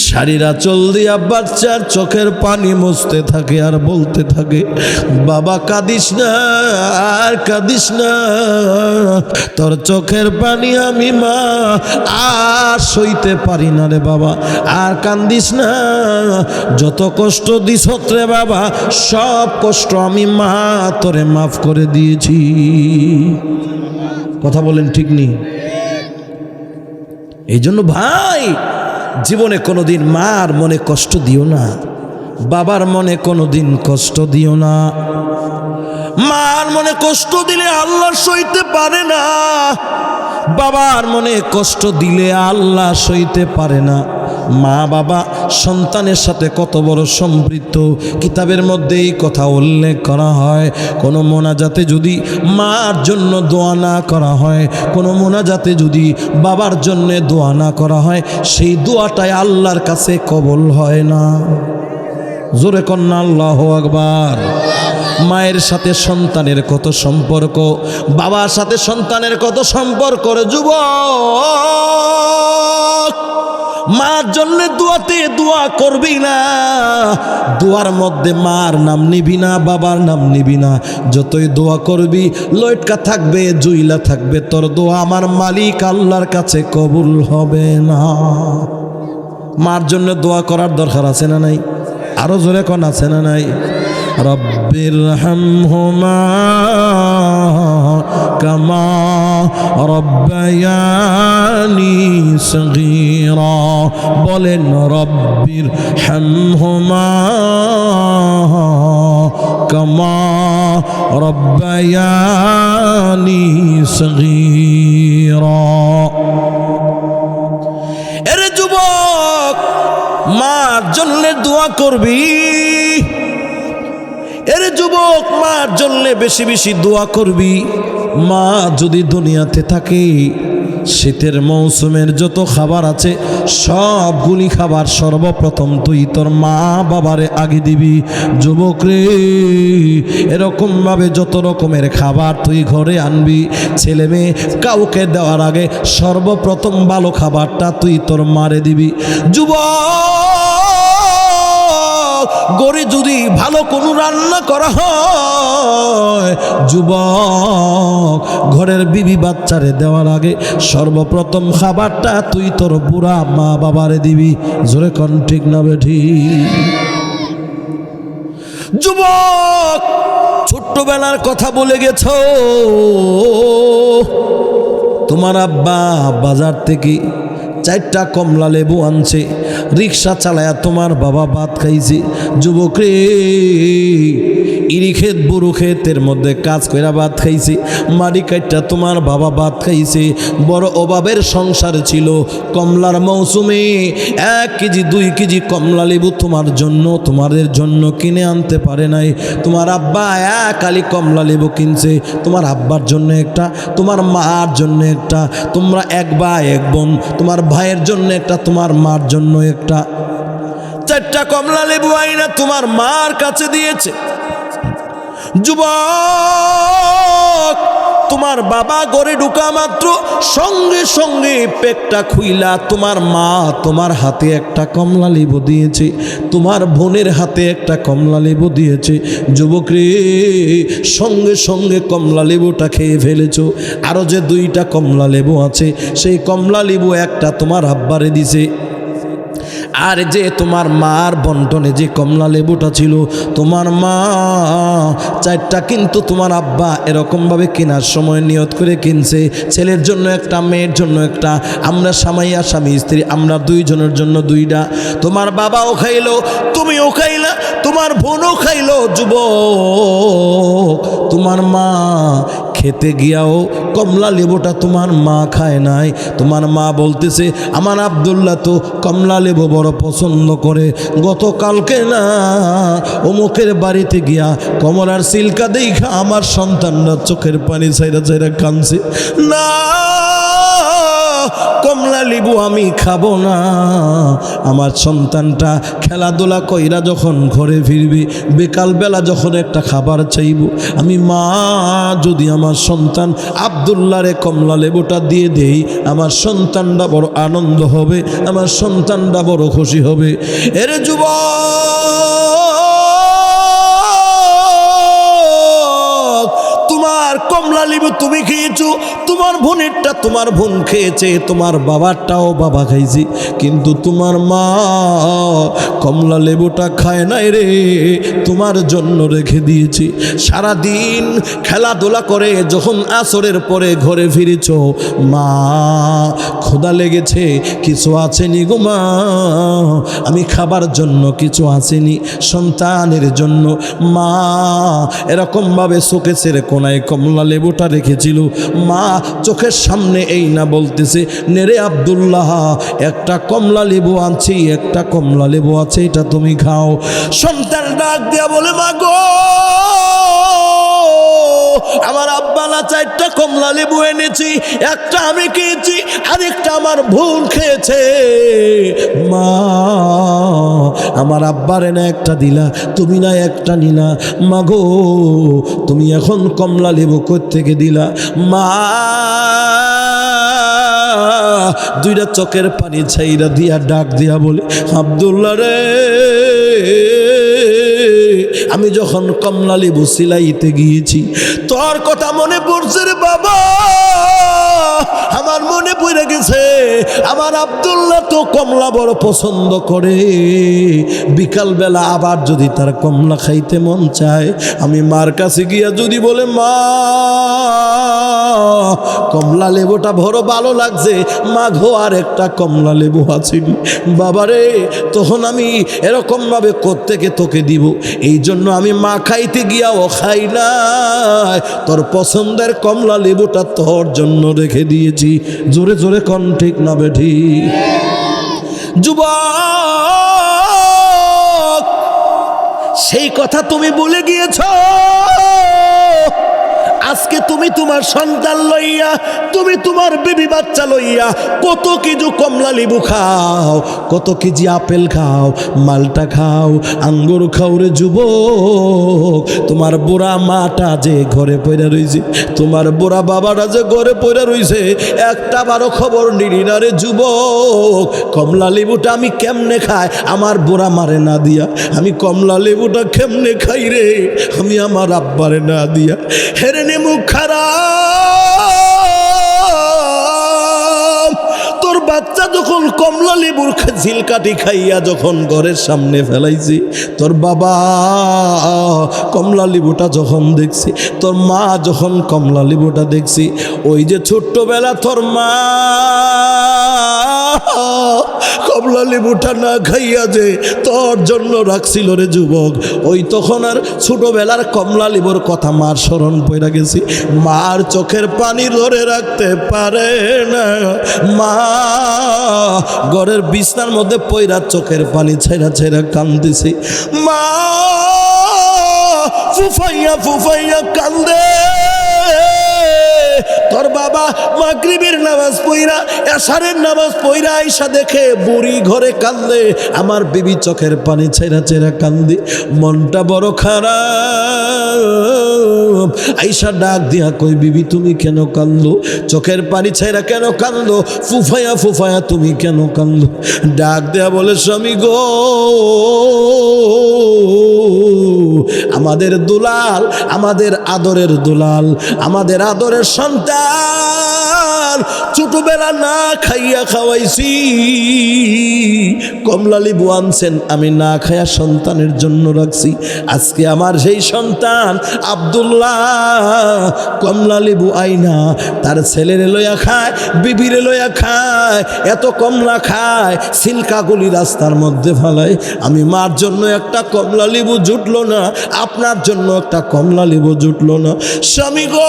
শাড়িরা চল দিয়া বাচ্চার চোখের পানি মুছতে থাকে আর বলতে থাকে, বাবা কাঁদিস না আর কাঁদিস না, তোর চোখের পানি আমি মা আর সইতে পারি না রে বাবা, আর কান্দিস না, যত কষ্ট দিস রে বাবা সব কষ্ট আমি মা তোরে মাফ করে দিয়েছি। কথা বলেন ঠিক নেই? এই জন্য ভাই জীবনে কোনোদিন মার মনে কষ্ট দিও না, বাবার মনে কোনোদিন কষ্ট দিও না। মার মনে কষ্ট দিলে আল্লাহ সইতে পারে না, বাবার মনে কষ্ট দিলে আল্লাহ সইতে পারে না। মা বাবা সন্তানের সাথে কত বড় সম্পৃক্ত, কিতাবের মধ্যে এই কথা উল্লেখ করা হয়। কোনো মোনাজাতে যদি মার জন্য দোয়া না করা হয়, কোনো মোনাজাতে যদি বাবার জন্য দোয়া না করা হয়, সেই দোয়াটাই আল্লাহর কাছে কবুল হয় না। জোরে কন্না আল্লাহু আকবার। মায়ের সাথে সন্তানের কত সম্পর্ক, বাবার সাথে সন্তানের কত সম্পর্ক রে যুবক। মার জন্য দোয়াতে দোয়া করবি না, দোয়ার মধ্যে মার নাম নিবি না, বাবার নাম নিবি না। যতই দোয়া করবি লটকা থাকবে, জুইলা থাকবে, তোর দোয়া আমার মালিক আল্লাহর কাছে কবুল হবে না। মার জন্য দোয়া করার দরকার আছে না নাই? আরো জোরে কোন আছে না নাই? রব্বির হামহুমা কামা রব্বায়ানি সগীরা। বলেন রব্বির হামহুমা কামা রব্বায়ানি সগীরা। এরে যুবক, মার জন্য দোয়া করবি। এরে যুবক, মার জন্য বেশি বেশি দোয়া করবি। মা যদি দুনিয়াতে থাকে, শীতের মৌসুমের যত খাবার আছে সবগুলি খাবার সর্বপ্রথম তুই তোর মা বাবারে আগে দিবি। যুবক রে, এরকম ভাবে যত রকমের খাবার তুই ঘরে আনবি, ছেলে মেয়ে কাউকে দেওয়ার আগে সর্বপ্রথম ভালো খাবারটা তুই তোর মারে দিবি। যুবক, গড়ে যদি ভালো কোনো রান্না করা হয়, যুবক ঘরের বিবি বাচ্চারে দেওয়ার আগে সর্বপ্রথম খাবারটা তুই তোর বুড়া মা বাবারে দিবি। জোরে কোন ঠিক না বেঠি? যুবক ছোট্টবেলার কথা বলে গেছ, তোমার আব্বা বাজার থেকে 4টা কমলা লেবু আনছে, রিক্সা চালায়া তোমার বাবা ভাত খাইছে। যুবক রে, ইরি ক্ষেত বুড়ো ক্ষেতের মধ্যে কাজ কইরা ভাত খাইছে, মাটি কাটটা তোমার বাবা ভাত খাইছে। বড় অভাবের সংসার ছিল। কমলার মৌসুমে 1 কেজি 2 কেজি কমলা লেবু তোমার জন্য তোমাদের জন্য কিনে আনতে পারে নাই। তোমার আব্বা এক আলি কমলা লেবু কিনছে, তোমার আব্বার জন্য একটা, তোমার মার জন্য একটা, তোমরা এক ভাই এক বোন, তোমার ভাইয়ের জন্য একটা, তোমার মার জন্য একটা। 4টা কমলা লেবু আইনা তোমার মার কাছে দিয়েছে। যুবক তোমার বাবা ঘরে ঢুকা মাত্র সঙ্গে সঙ্গে পেটটা খুইলা তোমার মা তোমার হাতে একটা কমলা লেবু দিয়েছে, তোমার বোনের হাতে একটা কমলা লেবু দিয়েছে। যুবক রে, সঙ্গে সঙ্গে কমলা লেবুটা খেয়ে ফেলেছো। আরো যে 2টা কমলা লেবু আছে, সেই কমলা লেবু একটা তোমার আব্বারে দিছে। আর যে তোমার মার বন্টনে যে কমলা লেবুটা ছিল, তোমার মা 4টা কিন্তু তোমার আব্বা এরকমভাবে কেনার সময় নিয়ত করে কিনছে, ছেলের জন্য একটা, মেয়ের জন্য একটা, আমরা স্বামী স্ত্রী, আমরা 2 জনের জন্য 2টা। তোমার বাবাও খাইলো, তুমিও খাইলা, তোমার বোনও খাইলো। যুবক তোমার মা খেতে গিয়াও কমলা লেবুটা তোমার মা খায় নাই। তোমার মা বলতেছে, আমার আব্দুল্লাহ তো কমলা লেবু বড় পছন্দ করে, গতকালকে না অমুকের বাড়িতে গিয়া কমলার সিল্কা দেখা আমার সন্তানরা চোখের পানি ছাইরা ছাইরা কাঁদছে। না, কমলা লেবু আমি খাবো না। আমার সন্তানটা খেলাধুলা কইরা যখন ঘরে ফিরবে, বিকালবেলা যখন একটা খাবার চাইব, আমি মা যদি আমার সন্তান আব্দুল্লাহরে কমলা লেবুটা দিয়ে দেই, আমার সন্তানটা বড় আনন্দ হবে, আমার সন্তানটা বড় খুশি হবে। এরে যুবক, তোমার কমলা লেবু তুমি খেয়েছো, তোমার বোনেরটা তোমার বোন খেয়েছে, তোমার বাবারটাও বাবা খাইছে, কিন্তু তোমার মা কমলা লেবুটা খায় নাই রে, তোমার জন্য রেখে দিয়েছি। সারাদিন খেলাধুলা করে যখন আসরের পরে ঘরে ফিরেছ, মা ক্ষুধা লেগেছে, কিছু আসেনি গো মা, আমি খাবার জন্য কিছু আসেনি। সন্তানের জন্য মা এরকমভাবে শোকেসের কোনায় কমলা লেবুটা রেখেছিল। মা চোখের সামনে এই না বলতেছে, নেরে আব্দুল্লাহ, একটা কমলা লেবু আনছি, একটা কমলা লেবু আছে, এটা তুমি খাও। সন্তান ডাক দিয়া বলে, মা গো, আমার আব্বা না 4টা কমলা লেবু এনেছি, একটা আমি খেয়েছি, আরেকটা আমার বোন খেয়েছে। মা, আমার আব্বারে না একটা দিলা, তুমি না একটা নিলা, মা গো তুমি এখন কমলা লেবু কই থেকে দিলা? মা 2টা চোখের পানি ছাইরা দিয়া ডাক দিয়া বলে, আব্দুল্লাহ রে, আমি যখন কমলা লেবু সিলাইতে গিয়েছি, তোর কথা মনে পড়ছে রে বাবা, আমার মনে পড়ে গেছে, আমার আব্দুল্লাহ তো কমলা বড় পছন্দ করে, বিকালবেলা আবার যদি তার কমলা খাইতে মন চায়, আমি মার কাছে গিয়া যদি বলে, মা কমলা লেবুটা বড় ভালো লাগছে, মা গো আর একটা কমলা লেবু আছিনি, বাবারে তখন আমি এরকম ভাবে কোত্থেকে তোকে দিব, এই জন্য আমি মা খাইতে গিয়াও খাই নাই, তোর পছন্দের কমলা লেবুটা তোর জন্য রেখে দিয়েছি। জোরে জোরে কোন ঠিক না বেঠি? যুবক, সেই কথা তুমি বলে গিয়েছ, আজকে তুমি তোমার সন্তান লইয়া, তুমি তোমার বেবি বাচ্চা লইয়া কত কেজি কমলা লেবু খাও, কত কেজি আপেল খাও, মালটা খাও, আঙ্গুর খাও রে যুবক। তোমার বুড়া মাটা যে ঘরে পড়ে রইছে, তোমার বুড়া বাবাটা যে ঘরে পড়ে রইছে, একটা বারো খবর নিলি না রে যুবক। কমলা লেবুটা আমি কেমনে খাই আমার বুড়া মারে না দিয়া, আমি কমলা লেবুটা কেমনে খাই রে আমি আমার আব্বারে না দিয়া। হেরে নে মুখ খারাপ, তোর বাচ্চা যখন কমলা লেবুর ঝিলকাঠি খাইয়া যখন ঘরের সামনে ফেলাইছি, তোর বাবা কমলা লেবুটা যখন দেখছি, তোর মা যখন কমলা লেবুটা দেখছি, ওই যে ছোট্টবেলা তোর মা কমলা লেবুটা না খাইয়া যে তোর জন্য রাখছিল রে যুবক, ওই তখন আর ছোটবেলার কমলা লেবুর কথা মার স্মরণ পড়ে গেছি। মার চোখের পানি ধরে রাখতে পারে না, মা ঘরের বিছনার মধ্যে পয়রা চোখের পানি ছেড়া ছেড়া কান্দিছি। মা ফুফাইয়া ফুফাইয়া কান্দে। তোর বাবা মাগরিবের নামাজ পইরা এশারের নামাজ পইরা আইসা দেখে বুড়ি ঘরে কান্দে, আমার বিবি চোখের পানি ছেড়া ছেড়া কান্দি, মনটা বড় খারাপ। আইসা ডাক দিয়া কই বিবি তুমি কেন কান্দো, চোখের পানি ছেড়া কেন কান্দো, ফুফায়া ফুফায়া তুমি কেন কান্দো? ডাক দেয়া বলে স্বামী গো, আমাদের দুলাল, আমাদের আদরের দুলাল, আমাদের আদরের সন্তান ছোটবেলা না খাইয়া খাওয়াইছি, কমলা লেবু আনছেন আমি না খাইয়া সন্তানের জন্য রাখছি। আজকে আমার সেই সন্তান আব্দুল্লাহ কমলা লেবু আইনা তার ছেলেরে লইয়া খায়, বিবিরে লইয়া খায়, এত কমলা খায় সিলকাগুলি রাস্তার মধ্যে ফেলায়। আমি মার জন্য একটা কমলা লেবু জুটলো না, আপনার জন্য একটা কমলা লেবু জুটলো না। স্বামী গো,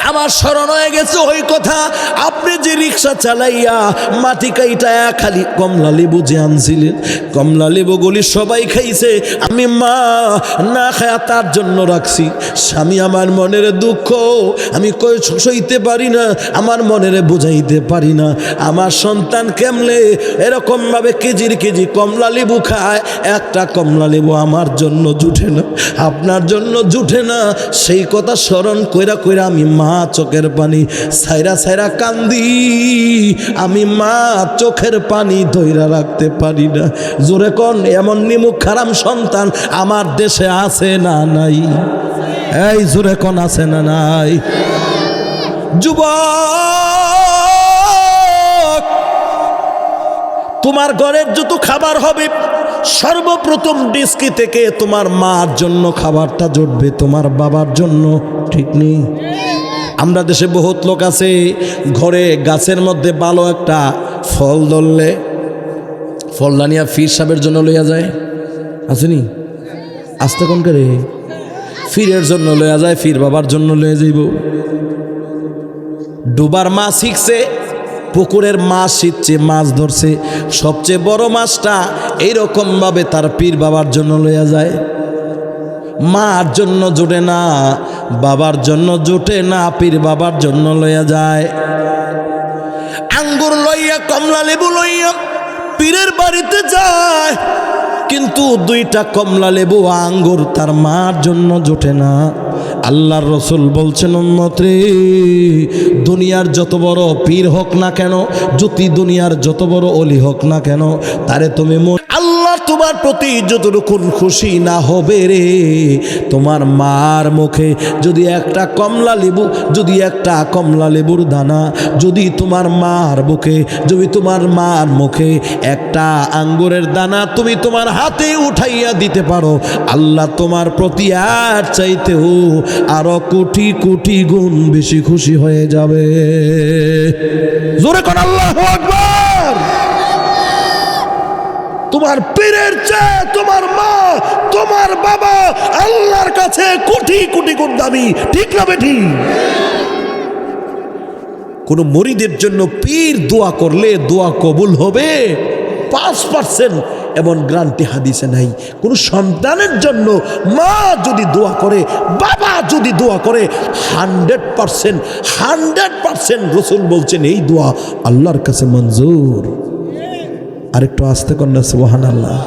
আমার স্মরণ হয়ে গেছে ওই কথা, আপনি যে রিক্সা চালাইয়া মাটি কাইটা খালি কমলা লেবু যে আনছিলেন, কমলা লেবুগুলি সবাই খাইছে, আমি মা না খায়া তার জন্য রাখছি। স্বামী আমার মনের দুঃখ আমি কই সইতে পারি না, আমার মনের বুঝাইতে পারি না। আমার সন্তান কেমনে এরকম ভাবে কেজির কেজি কমলা লেবু খায়, একটা কমলা লেবু আমার জন্য জুটে না, আপনার জন্য জুটে না। সেই কথা স্মরণ কইরা কইরা আমি মা চোখের পানি সাইরা সাইরা কান্দি, আমি মা চোখের পানি ধইরা রাখতে পারি না। জোরে কোন এমন নিমুখ খারাম সন্তান আমার দেশে আছে না নাই? এই জোরে কোন আছে না নাই? যুবক, তোমার ঘরের যত খাবার হবে সর্বপ্রথম ডিস্কি থেকে তোমার মার জন্য খাবারটা জুটবে, তোমার বাবার জন্য। ঠিক নেই? আমরা দেশে বহুত লোক আছে ঘরে গাছের মধ্যে ভালো একটা ফল ধরলে ফলটা নিয়ে ফির সাহেবের জন্য লইয়া যায়, আসেনি? আসতে কোন করে ফিরের জন্য লইয়া যায়, ফির বাবার জন্য লইয়া যাইব। ডুবার মাছ শিখছে, পুকুরের মাছ শিখছে, মাছ ধরছে, সবচেয়ে বড় মাছটা এইরকম ভাবে তার পীর বাবার জন্য লইয়া যায়। মার জন্য জুটে না, বাবার জন্য জুটে না, পীর বাবার জন্য লইয়া যায়। আঙ্গুর লইয়া কমলা লেবু লইয়া পীরের বাড়িতে যায়, কিন্তু দুইটা কমলা লেবু আঙ্গুর তার মার জন্য জোটে না। আল্লাহর রসুল বলছেন, উম্মত রে, দুনিয়ার যত বড় পীর হোক না কেন, যদি দুনিয়ার যত বড় অলি হোক না কেন, তারে তুমি আল্লাহ তোমার প্রতি যতটুকু খুশি না হবে রে, তোমার মার মুখে যদি একটা কমলা লেবু, যদি একটা কমলা লেবুর দানা যদি তোমার মার বুকে, যদি তোমার মার মুখে একটা আঙ্গুরের দানা তুমি তোমার হাতে উঠাইয়া দিতে পারো, আল্লাহ তোমার প্রতি আর চাইতেও আরো কোটি কোটি গুণ বেশি খুশি হয়ে যাবে। জোরে কোন আল্লাহু আকবার। তোমার পীরের চেয়ে তোমার মা, তোমার বাবা আল্লাহর কাছে কোটি কোটি গুণ দামি। ঠিক না বেঠি? কোন মুরিদের জন্য পীর দোয়া করলে দোয়া কবুল হবে 5%, এমন গ্রান্টি হাদিসে নাই। কোন সন্তানের জন্য মা যদি দোয়া করে, বাবা যদি দোয়া করে, 100% রাসূল বলছেন এই দোয়া আল্লাহর কাছে মঞ্জুর। আরেকটু আস্তে কন্যা সুবহানাল্লাহ।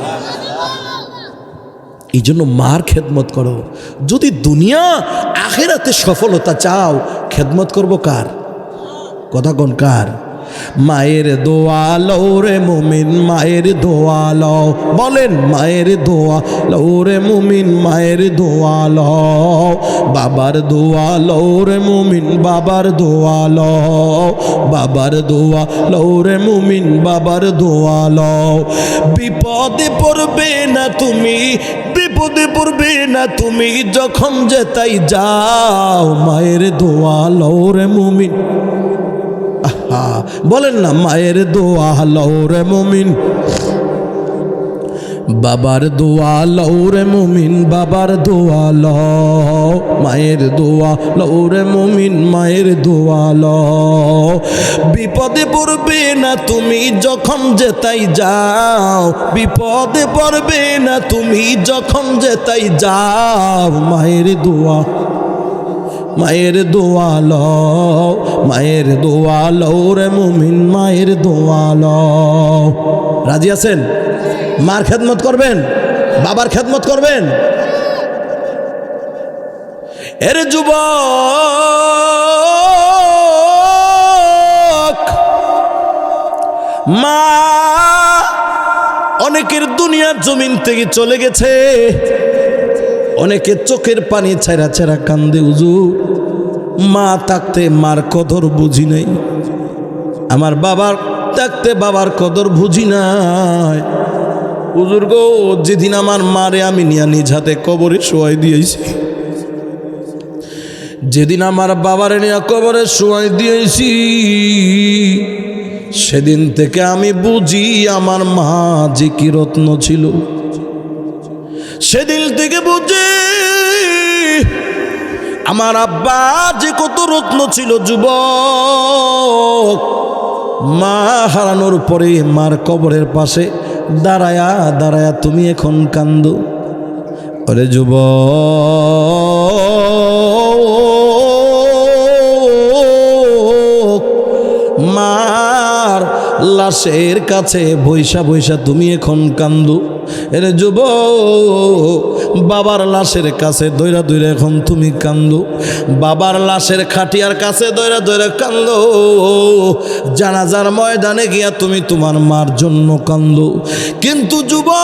এই জন্য মার খেদমত করো। যদি দুনিয়া আখিরাতে সফলতা চাও, খেদমত করবো কার? কথা কোন কার? মায়ের দোয়া লও রে মুমিন, মায়ের দোয়া লও। বলেন মায়ের দোয়া লও রে মুমিন, মায়ের দোয়া লও। বাবার দোয়া লও রে মুমিন, বাবার দোয়া লও। বাবার দোয়া লও রে মুমিন, বাবার দোয়া লও। বিপদে পড়বে না তুমি, বিপদে পড়বে না তুমি, যখন যেতাই যাও মায়ের দোয়া লও রে মুমিন। বলেন না মায়ের দোয়া লও রে মুমিন, বাবার দোয়া লও রে মুমিন, বাবার দোয়া লও। মায়ের দোয়া লও রে মুমিন, মায়ের দোয়া লও। বিপদে পড়বে না তুমি যখন যেতাই যাও, বিপদে পড়বে না তুমি যখন যেতাই যাও মায়ের দোয়া, মায়ের দোয়া লও। মায়ের দোয়া লও রে মুমিন, মায়ের দোয়া লও। রাজি আছেন? মার খেদমত করবেন, বাবার খেদমত করবেন। এর যুবক, মা অনেকের দুনিয়ার জমিন থেকে চলে গেছে, অনেকে চোখের পানি ছেড়া ছেড়া কান্দে। হুজুর মা থাকতে মার কদর বুঝি নাই, আমার বাবার থাকতে বাবার কদর বুঝি নাই। হুজুর গো, যেদিন আমার মারে আমি নিয়া নিজ হাতে কবরে শোয়াই দিয়েছি, যেদিন আমার বাবারে নিয়া কবরে শোয়াই দিয়েছি, সেদিন থেকে আমি বুঝি আমার মা যে কি রত্ন ছিল। সেদিন থেকে বুঝি আমার আব্বা যে কত রত্ন ছিল। যুবক, মা হারানোর পরে মার কবরের পাশে দাঁড়ায়া দাঁড়ায়া তুমি এখন কান্দো। ওরে যুবক, মার লাশের কাছে বৈশা বৈশা তুমি এখন কান্দো। এরে যুবক, বাবার লাশের কাছে দইরা দইরা এখন তুমি কান্দো। বাবার লাশের খাটিয়ার কাছে দইরা দইরা কান্দো। জানাজার ময়দানে গিয়া তুমি তোমার মার জন্য কান্দো। কিন্তু যুবক,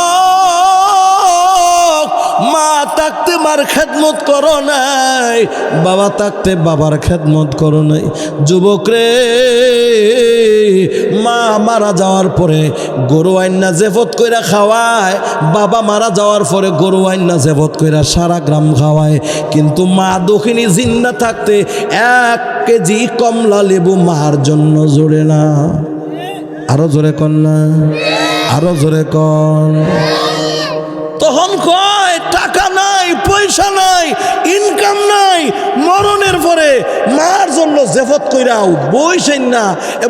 মা থাকতে মার খেদমত করো নাই, বাবা থাকতে বাবার খেদমত করো নাই। যুবক রে, মা মারা যাওয়ার পরে গরু আইনা জেফত কইরা খাওয়ায়, বাবা মারা যাওয়ার পরে গরু আইনা জেফত কইরা সারা গ্রাম খাওয়ায়। কিন্তু মা দক্ষিণী জিন্দা থাকতে 1 কেজি কমলা লেবু মার জন্য জোরে না। আরো জোরে কন না, আরো জোরে কন। তখন কয় টাকা নাই, পয়সা নাই, ইনকাম নাই। মরণের পরে মার জন্য জেফত কইরাও বইছেন না,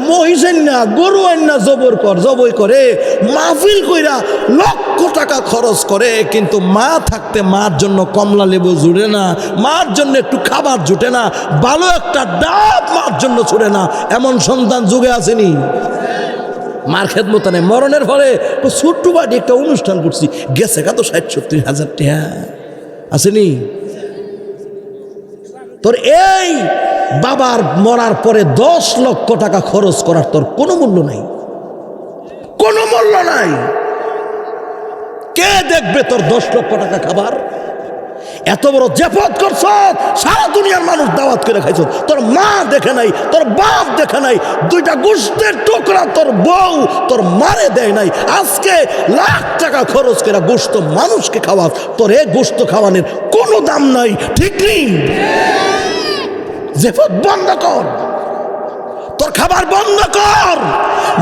মহিছেন না, গরু আইন না জবর কর, জবই করে মাহফিল কইরা লক্ষ টাকা খরচ করে। কিন্তু মা থাকতে মার জন্য কমলা লেবু জুড়ে না, মার জন্য একটু খাবার জুটে না, ভালো একটা ডাব মার জন্য ছুড়ে না। এমন সন্তান যুগে আসেনি? মার খেদমত নেই। মরণের ফলে ছোট্ট বাড়ি একটা অনুষ্ঠান করছি, গেছে কত 60-70 হাজার টাকা আসেনি? তোর এই বাবার মরার পরে 10 লক্ষ টাকা খরচ করার তোর কোনো মূল্য নাই, কোনো মূল্য নাই। কে দেখবে তোর 10 লক্ষ টাকা খাবার? এত বড় জেফত করছ, সারা দুনিয়ার মানুষ দাওয়াত করে খাইছ, তোর মা দেখে নাই, তোর বাপ দেখে নাই, 2টা গোশতের টুকরা তোর বউ তোর মারে দেয় নাই। আজকে লাখ টাকা খরচ করে গোশত মানুষকে খাওয়াস, তোর এই গোশত খাওয়ানোর কোনো দাম নাই, ঠিক নেই? জেফত বন্ধ কর, তোর খাবার বন্ধ কর।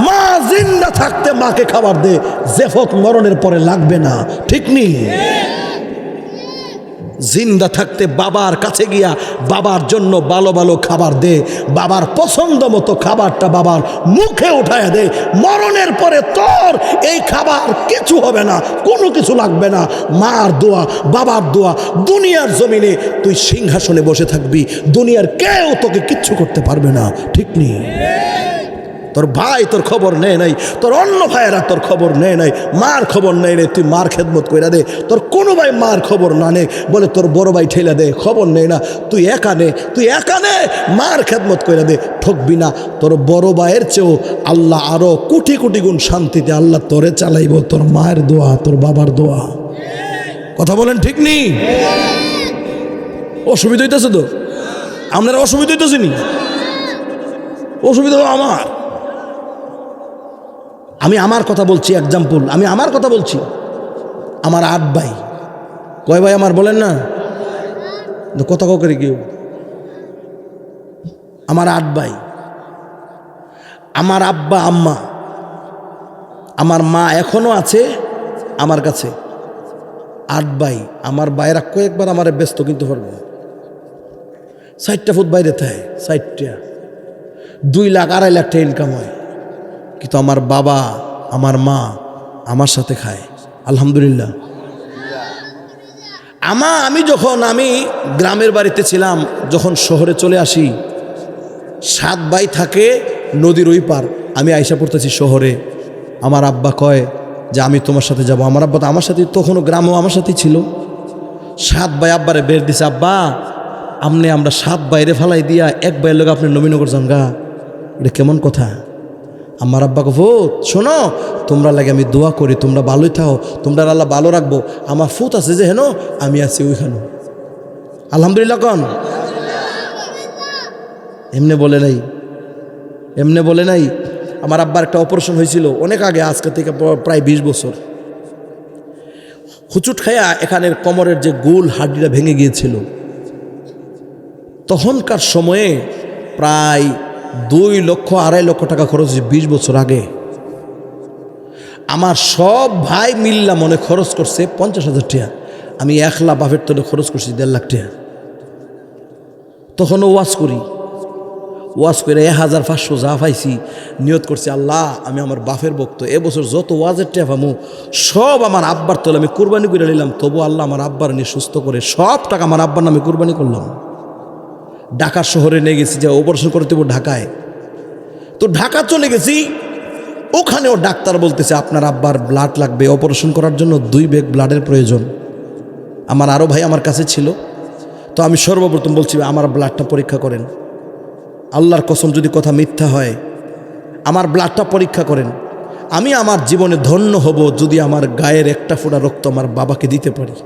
মা জিন্দা থাকতে মাকে খাবার দে, জেফত মরণের পরে লাগবে না, ঠিক নেই? জিন্দা থাকতে বাবার কাছে গিয়া বাবার জন্য ভালো ভালো খাবার দে, বাবার পছন্দ মতো খাবারটা বাবার মুখে উঠায় দে। মরণের পরে তোর এই খাবার কিছু হবে না, কোনো কিছু লাগবে না। মার দোয়া, বাবার দোয়া, দুনিয়ার জমিনে তুই সিংহাসনে বসে থাকবি, দুনিয়ার কেউ তোকে কিচ্ছু করতে পারবে না। ঠিক নেই? তোর ভাই তোর খবর নেয় নাই, তোর অন্য ভাইয়েরা তোর খবর নেয় নাই, মার খবর নেয় নাই, তুই মার খেদমত কইরা দে। তোর কোনো ভাই মার খবর না নে, বলে তোর বড় ভাই ঠেলা দে, খবর নেই না, তুই একা নে, মার খেদমত কইরা দে, ঠকবি না। তোর বড় ভাইয়ের চেয়েও আল্লাহ আরো কোটি কোটি গুণ শান্তিতে আল্লাহ তোরে চালাইব, তোর মায়ের দোয়া, তোর বাবার দোয়া। কথা বলেন ঠিক নেই? অসুবিধা হইতেছে তো? আপনার অসুবিধা হইতেছে নি? অসুবিধা হলো আমি আমার কথা বলছি, এক্সাম্পল আমি আমার কথা বলছি। আমার 8 ভাই। কয় ভাই আমার বলেন না, কথা করে কেউ? আমার 8 ভাই, আমার আব্বা আম্মা, আমার মা এখনো আছে আমার কাছে। 8 ভাই। আমার ভাইরা কয়েকবার আমার ব্যস্ত কিন্তু পারবো 60টা ফুট বাইরে থাকে, 60টা, 2 লাখ 2.5 লাখ টাকা ইনকাম হয়, কিন্তু আমার বাবা আমার মা আমার সাথে খায়, আলহামদুলিল্লাহ। আমি যখন গ্রামের বাড়িতে ছিলাম, যখন শহরে চলে আসি, 7 ভাই থাকে নদীর ওই পার, আমি আইসা পড়তেছি শহরে। আমার আব্বা কয় যে আমি তোমার সাথে যাব। আমার আব্বা তো আমার সাথে, তখনও গ্রামেও আমার সাথেই ছিল। 7 ভাই আব্বারে বের দিছে, আব্বা আমরা 7 বাইরে ফালাই দিয়া 1 ভাইয়ের লোক আপনি নবীনগর যান গা, এটা কেমন কথা? আমার আব্বাকে ফুত শোনো, তোমরা লাগে আমি দোয়া করি, তোমরা ভালোই থাও, তোমরা আল্লাহ ভালো রাখবো। আমার ফুত আছে যে হেন, আমি আছি ওইখানে, আলহামদুলিল্লাহ। কন এমনি বলে নাই। আমার আব্বার একটা অপারেশন হয়েছিল অনেক আগে, আজকে থেকে প্রায় 20 বছর। হুচুট খায়া এখানের কোমরের যে গোল হাড্ডিটা ভেঙে গিয়েছিল। তখনকার সময়ে প্রায় 2 লক্ষ 2.5 লক্ষ টাকা খরচ হয়েছে 20 বছর আগে। আমার সব ভাই মিল্লা মনে খরচ করছে 50,000 টাকা, আমি একলা বাপের তলে খরচ করছি 1.5 লাখ টাকা। তখনও ওয়াজ করে 1500 যা পাইছি, নিয়ত করছি আল্লাহ আমি আমার বাপের ভক্ত, এবছর যত ওয়াজের টাকা পামু সব আমার আব্বার তলে আমি কুরবানি করে নিলাম। তবু আল্লাহ আমার আব্বার নিয়ে সুস্থ করে সব টাকা আমার আব্বার নামে কুরবানি করলাম। ঢাকা শহরে নিয়ে গেছি, যে অপারেশন করতে ঢাকায়, তো ঢাকা চলে গেছি। ওখানেও ডাক্তার বলতেছে আপনার আব্বার ব্লাড লাগবে, অপারেশন করার জন্য 2 ব্যাগ ব্লাডের প্রয়োজন। আমার আরও ভাই আমার কাছে ছিল, তো আমি সর্বপ্রথম বলছি আমার ব্লাডটা পরীক্ষা করেন। আল্লাহর কসম যদি কথা মিথ্যা হয়, আমার ব্লাডটা পরীক্ষা করেন। আমি আমার জীবনে ধন্য হব যদি আমার গায়ের একটা ফোঁটা রক্ত আমার বাবাকে দিতে পারি।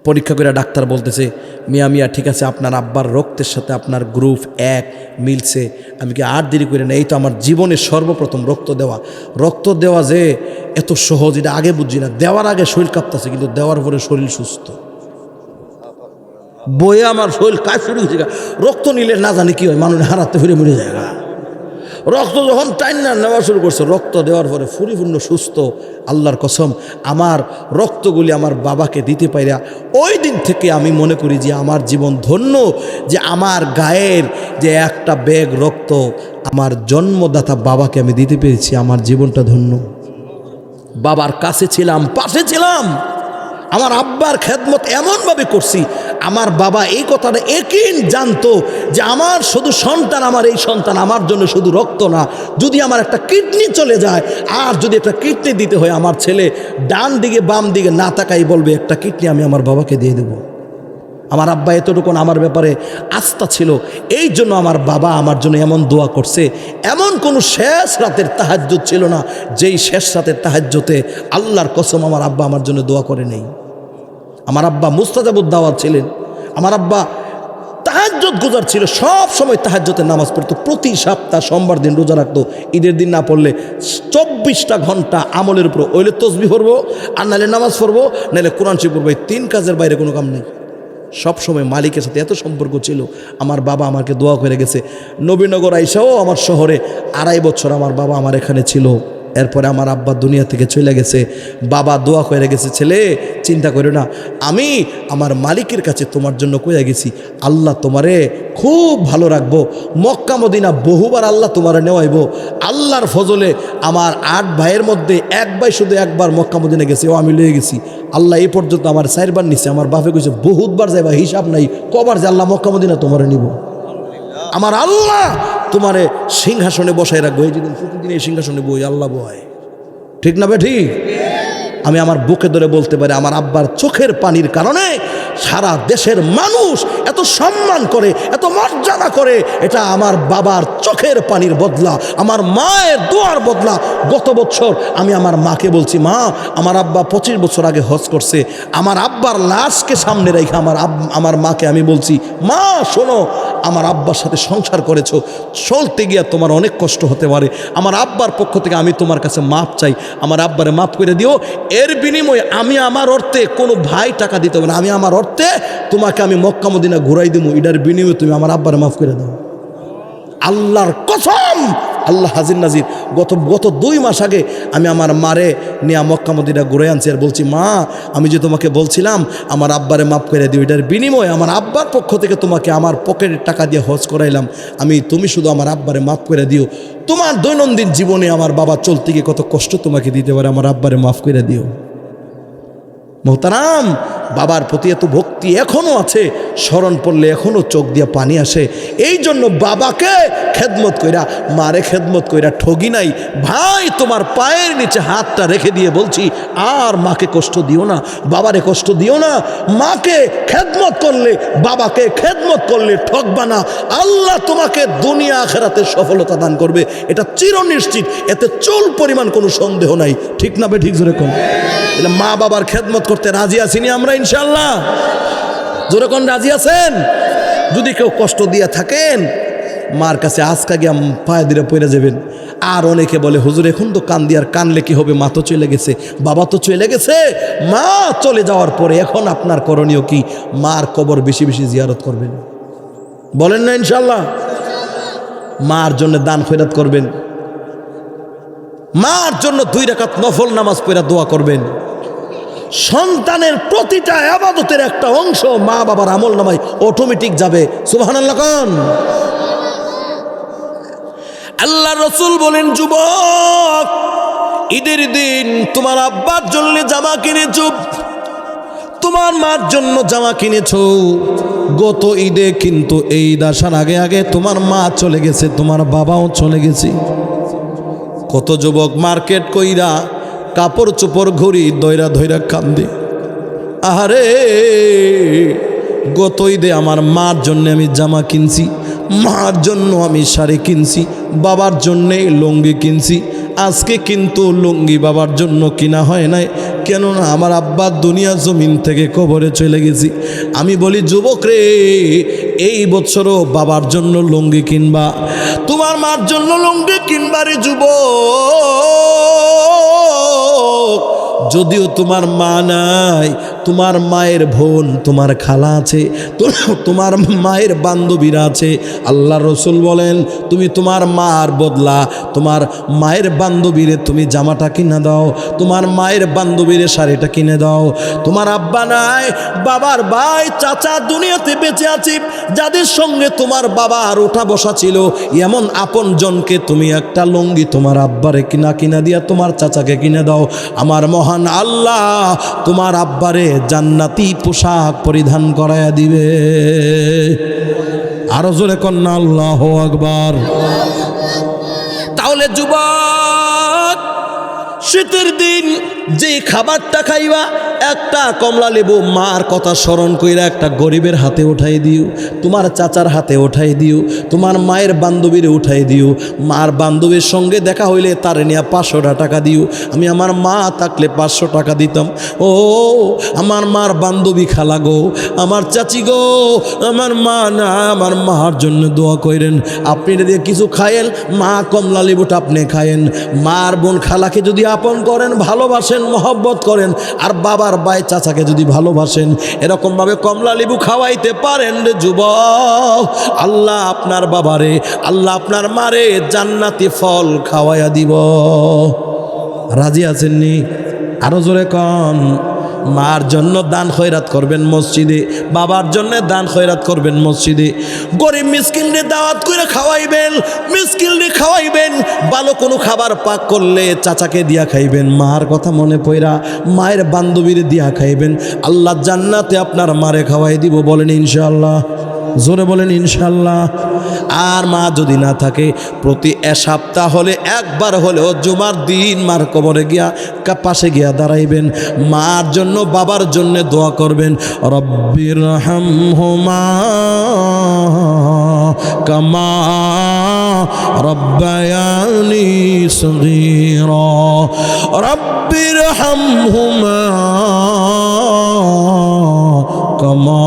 পরীক্ষা করে ডাক্তার বলতেছে মিয়া ঠিক আছে, আপনার আব্বার রক্তের সাথে আপনার গ্রুপ 1 মিলছে। আমি কি আর দেরি করে না, এই তো আমার জীবনে সর্বপ্রথম রক্ত দেওয়া যে এত সহজ এটা আগে বুঝছি না। দেওয়ার আগে শরীর কাঁপতেছে, কিন্তু দেওয়ার পরে শরীর সুস্থ। বয়ে আমার শরীর কাজ শুরু হয়েছে, রক্ত নিলে না জানি কি হয়, মানুষ হারাতে ফিরে মরে যায়। রক্ত যখন টাইম নেওয়া শুরু করছে, রক্ত দেওয়ার পরে পরিপূর্ণ সুস্থ। আল্লাহর কসম আমার রক্তগুলি আমার বাবাকে দিতে পাইরা ওই দিন থেকে আমি মনে করি যে আমার জীবন ধন্য, যে আমার গায়ের যে একটা ব্যাগ রক্ত আমার জন্মদাতা বাবাকে আমি দিতে পেরেছি, আমার জীবনটা ধন্য। বাবার কাছে ছিলাম, পাশে ছিলাম, আমার আব্বার খেদমত এমনভাবে করছি। আমার বাবা এই কথাটা একই জানতো যে আমার শুধু সন্তান, আমার এই সন্তান আমার জন্য শুধু রক্ত না, যদি আমার একটা কিডনি চলে যায়, আর যদি একটা কিডনি দিতে হয়, আমার ছেলে ডান দিকে বাম দিকে না তাকাই বলবে একটা কিডনি আমি আমার বাবাকে দিয়ে দেব। আমার আব্বা এতটুকু আমার ব্যাপারে আস্থা ছিল, এই জন্য আমার বাবা আমার জন্য এমন দোয়া করছে। এমন কোনো শেষ রাতের তাহাজ্জুদ ছিল না যেই শেষ রাতের তাহাজ্জুদে আল্লাহর কসম আমার আব্বা আমার জন্য দোয়া করে নেই। আমার আব্বা মুস্তাজাবুদ দাওয়াত ছিলেন, আমার আব্বা তাহাজ্জুদ গুজার ছিল, সব সময় তাহাজ্জুদের নামাজ পড়তো, প্রতি সপ্তাহ সোমবার দিন রোজা রাখতো, ঈদের দিন না পড়লে 24টা ঘন্টা আমলের উপর, ওইলে তসবিহ পড়বো, আর নাহলে নামাজ পড়বো, নাহলে কোরআন শরীফ পড়বো। এই 3 কাজের বাইরে কোনো কাম নেই। সব সময় মালিকের সাথে এত সম্পর্ক ছিল। আমার বাবা আমাকে দোয়া করে গেছে। নবীনগর আইসাও আমার শহরে 2.5 বছর আমার বাবা আমার এখানে ছিল, এরপরে আমার আব্বা দুনিয়া থেকে চলে গেছে। বাবা দোয়া করে গেছে, ছেলে চিন্তা করো না, আমি আমার মালিকের কাছে তোমার জন্য কইয়া গেছি, আল্লাহ তোমারে খুব ভালো রাখবো। মক্কা মদিনা বহুবার আল্লাহ তোমারে নেওয়াইব। আল্লাহর ফজলে আমার 8 ভাইয়ের মধ্যে 1 ভাই শুধু একবার মক্কা মদিনা গেছে, ও আমি লয়ে গেছি। আল্লাহ এই পর্যন্ত আমার 4 বার নিছে। আমার বাপে কইছে বহুতবার যাইবা, হিসাব নাই কবার যে আল্লাহ মক্কা মদিনা তোমারে নিব। আমার আল্লাহ তোমারে সিংহাসনে বসাই রাখবো। এই যেদিন প্রতিদিন এই সিংহাসনে বই আল্লাহ বয়, ঠিক না বে ঠিক? আমি আমার বুকে ধরে বলতে পারি, আমার আব্বার চোখের পানির কারণে সারা দেশের মানুষ এত সম্মান করে, এত মর্যাদা করে। এটা আমার বাবার চোখের পানির বদলা, আমার মায়ের দোয়ার বদলা। গত বছর আমি আমার মাকে বলছি, মা আমার আব্বা 25 বছর আগে হজ করছে। আমার আব্বার লাশকে সামনে রেখে আমার মাকে আমি বলছি, মা শোনো, আমার আব্বার সাথে সংসার করেছো, চলতে গিয়া তোমার অনেক কষ্ট হতে পারে। আমার আব্বার পক্ষ থেকে আমি তোমার কাছে মাপ চাই, আমার আব্বারে মাফ করে দিও। এর বিনিময়ে আমি আমার অর্থে কোনো ভাই টাকা দিতে হবে না, আমি আমার অর্থে তোমাকে আমি মক্কা মদিনা ঘুরাই দেবো। এটার বিনিময়ে তুমি আমার আব্বারে মাফ করে দাও। আল্লাহর কসম, আল্লাহ হাজির নাজির, গত 2 মাস আগে আমি আমার মারে নিয়ে মক্কা মদিনা ঘুরে আনছি। আর বলছি, মা আমি যে তোমাকে বলছিলাম আমার আব্বারে মাফ করে দিও, এটার বিনিময়ে আমার আব্বার পক্ষ থেকে তোমাকে আমার পকেটের টাকা দিয়ে হজ করাইলাম, তুমি শুধু আমার আব্বারে মাফ করে দিও। তোমার দৈনন্দিন জীবনে আমার বাবা চলতে গিয়ে কত কষ্ট তোমাকে দিতে পারে, আমার আব্বারে মাফ করে দিও। মোহতারাম, বাবার প্রতি এত ভক্তি এখনও আছে, স্মরণ পড়লে এখনও চোখ দিয়ে পানি আসে। এই জন্য বাবাকে খেদমত কইরা, মারে খেদমত কইরা ঠগি নাই। ভাই তোমার পায়ের নিচে হাতটা রেখে দিয়ে বলছি, আর মাকে কষ্ট দিও না, বাবারে কষ্ট দিও না। মাকে খেদমত করলে, বাবাকে খেদমত করলে ঠকবা না। আল্লাহ তোমাকে দুনিয়া আখিরাতে সফলতা দান করবে, এটা চিরনিশ্চিত, এতে চুল পরিমাণ কোনো সন্দেহ নাই, ঠিক না বে ঠিক? জোরে কোন মা বাবার খেদমত করতে রাজি আছিনি আমরা ইনশাল্লাহ? জোরে কোন রাজি আছেন? যদি কেউ কষ্ট দিয়ে থাকেন, মার কাছে আজকা গিয়া পায়ে দিয়ে পড়ে যাবেন। আর অনেকে বলে, হুজুর এখন তো কান দিয়ে আর কানলে কি হবে, মা তো চলে গেছে, বাবা তো চলে গেছে। মা চলে যাওয়ার পরে এখন আপনার করণীয় কি? মার কবর বেশি বেশি জিয়ারত করবেন, বলেন না ইনশাল্লাহ? মার জন্য দান খয়রাত করবেন, মার জন্য 2 রাকাত নফল নামাজ পড়া দোয়া করবেন। সন্তানের প্রতিটা ইবাদতের একটা অংশ মা বাবার আমল নামায় অটোমেটিক যাবে। সুবহানাল্লাহ কোন? আল্লাহ রাসূল বলেন, যুবক ঈদের দিন তোমার আব্বার জন্য জামা কিনেছো, তোমার মার জন্য জামা কিনেছো। গত ঈদে কিন্তু এই ঈদ আসার আগে আগে তোমার মা চলে গেছে, তোমার বাবাও চলে গেছে। কত যুবক মার্কেট কইরা কাপড় চোপড় ঘড়ি দইরা ধইরা কান্দে, আহারে গত ঈদে আমার মার জন্য আমি জামা কিনছি, মার জন্য আমি শাড়ি কিনছি, বাবার জন্যে লুঙ্গি কিনছি। আজকে কিন্তু লুঙ্গি বাবার জন্য কিনা হয় নাই, কেননা আমার আব্বা দুনিয়া জমিন থেকে কবরে চলে গেছি। আমি বলি, যুবক রে, এই বছরও বাবার জন্য লুঙ্গি কিনবা, তোমার মার জন্য লুঙ্গি কিনবা রে যুবক। যদিও তোমার মা নাই, তোমার মায়ের বোন, তোমার খালা আছে, তোমার মায়ের বান্ধবীরা আছে। আল্লাহ রসুল বলেন, তুমি তোমার মার বদলা তোমার মায়ের বান্ধবীরে তুমি জামাটা কিনে দাও, তোমার মায়ের বান্ধবীরে শাড়িটা কিনে দাও। তোমার আব্বা নাই, বাবার ভাই চাচা দুনিয়াতে বেঁচে আছে, যাদের সঙ্গে তোমার বাবার ওঠা বসা ছিল, এমন আপন জনকে তুমি একটা লুঙ্গি তোমার আব্বারে কিনা দিয়া তোমার চাচাকে কিনে দাও। আমার মহান আল্লাহ তোমার আব্বারে জান্নাতি পোশাক পরিধান করায়া দিবে। আরো জোরে কন্যা আল্লাহু আকবার। তাহলে যুবক, শীতের দিন যে খাবারটা খাইবা, একটা কমলা লেবু মার কথা স্মরণ কইরা একটা গরিবের হাতে উঠাই দিও, তোমার চাচার হাতে উঠাই দিও, তোমার মায়ের বান্ধবীরে উঠাই দিও। মার বান্ধবীর সঙ্গে দেখা হইলে তার নিয়ে 500 টাকা দিও। আমি আমার মা থাকলে 500 টাকা দিতাম। ও আমার মার বান্ধবী খালা গো, আমার চাচি গো, আমার মা না, আমার মার জন্য দোয়া করেন। আপনি দিয়ে কিছু খায়েন, মা কমলা লেবুটা আপনি খায়েন। মার বোন খালাকে যদি আপন করেন, ভালোবাসেন, মহব্বত করেন, আর বাবার ভাই চাচাকে যদি ভালোবাসেন, এরকমভাবে কমলা লেবু খাওয়াইতে পারেন রে যুবক, আল্লাহ আপনার বাবারে, আল্লাহ আপনার মারে জান্নাতি ফল খাওয়াইয়া দিব। রাজি আছেননি? আরো জোরে কন। মার জন্য দান খয়রাত করবেন মসজিদে, বাবার জন্য দান খয়রাত করবেন মসজিদে, গরিব মিসকিনরে দাওয়াত করে খাওয়াইবেন, মিসকিনরে খাওয়াইবেন, ভালো কোনো খাবার পাক করলে চাচাকে দিয়া খাইবেন, মার কথা মনে পইরা মায়ের বান্ধবীর দিয়া খাইবেন। আল্লাহ জান্নাতে আপনার মারে খাওয়াই দিব, বলেন ইনশাআল্লাহ, জোরে বলেন ইনশাআল্লাহ। আর মা যদি না থাকে, প্রতি সপ্তাহ হলে একবার হলেও জুমার দিন মার কবরে গিয়া পাশে গিয়া দাঁড়াইবেন, মার জন্য বাবার জন্য দোয়া করবেন। রব্বির হামহুমা কামা রব্বায়ানি সগীরা, রব্বির হামহুমা কামা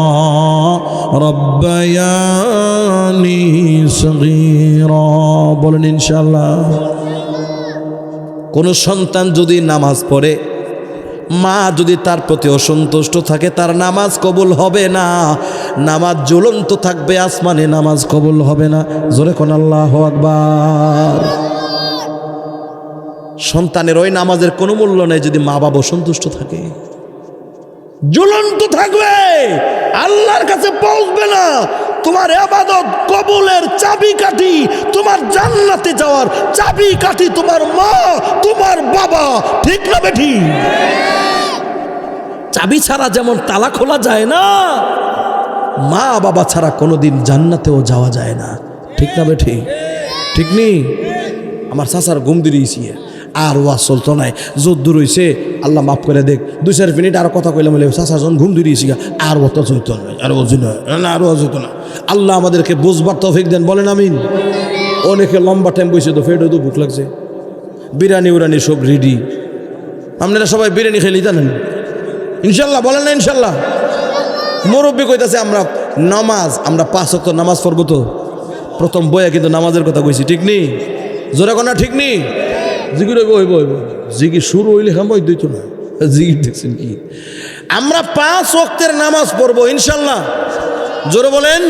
রব্বায়ানি সগীরা, বলেন ইনশাআল্লাহ। কোন সন্তান যদি নামাজ পড়ে, মা যদি তার প্রতি অসন্তুষ্ট থাকে, তার নামাজ কবুল হবে না, নামাজ জ্বলন্ত থাকবে আসমানে, নামাজ কবুল হবে না। জোরে কোন আল্লাহু আকবার। সন্তানের ওই নামাজের কোনো মূল্য নেই যদি মা বাবা অসন্তুষ্ট থাকে, জ্বলন্ত থাকবে, আল্লাহর কাছে পৌঁছবে না। তোমার ইবাদত কবুলের চাবিকাঠি, তোমার জান্নাতে যাওয়ার চাবিকাঠি তোমার মা, তোমার বাবা, ঠিক না বেঠি? চাবি ছাড়া যেমন তালা খোলা যায় না, মা বাবা ছাড়া কোনোদিন জান্নাতেও যাওয়া যায় না, ঠিক না বেঠি? ঠিক নেই? আমার চাচার ঘুম দিয়েছি, আর ওয়াজ চলতো নাই, যদ্দূর হইছে আল্লাহ মাফ করে দেখ, 2-4 মিনিট আর কথা কইলাম, চাচার যখন ঘুম দিয়েছি আর অত চলতো না, আর বুঝি না, আর ওয়াজ হইতো না। আল্লাহ আমাদেরকে বুঝবার তৌফিক দেন, বলেন আমিন। অনেকে লম্বা টাইম বসে তো ফেটও তো ভুক লাগছে, বিরিয়ানি উরানি সব রেডি। আপনারা সবাই বিরিয়ানি খেলি জানেন ইনশাল্লাহ, বলেন না ইনশাল্লাহ? মুরব্বী কইতাছে আমরা নামাজ, আমরা 5 ওয়াক্ত নামাজ পড়বো, তো প্রথম বইয়া কিন্তু নামাজের কথা কইছি, ঠিক নেই? জোরে কোনা ঠিক নেই? জিকির হইব, জিকির শুরু হইলে খামাই দিত না, জিকির দেখছেন কি? আমরা 5 ওয়াক্তের নামাজ পড়বো ইনশাল্লাহ, জোরে বলেন।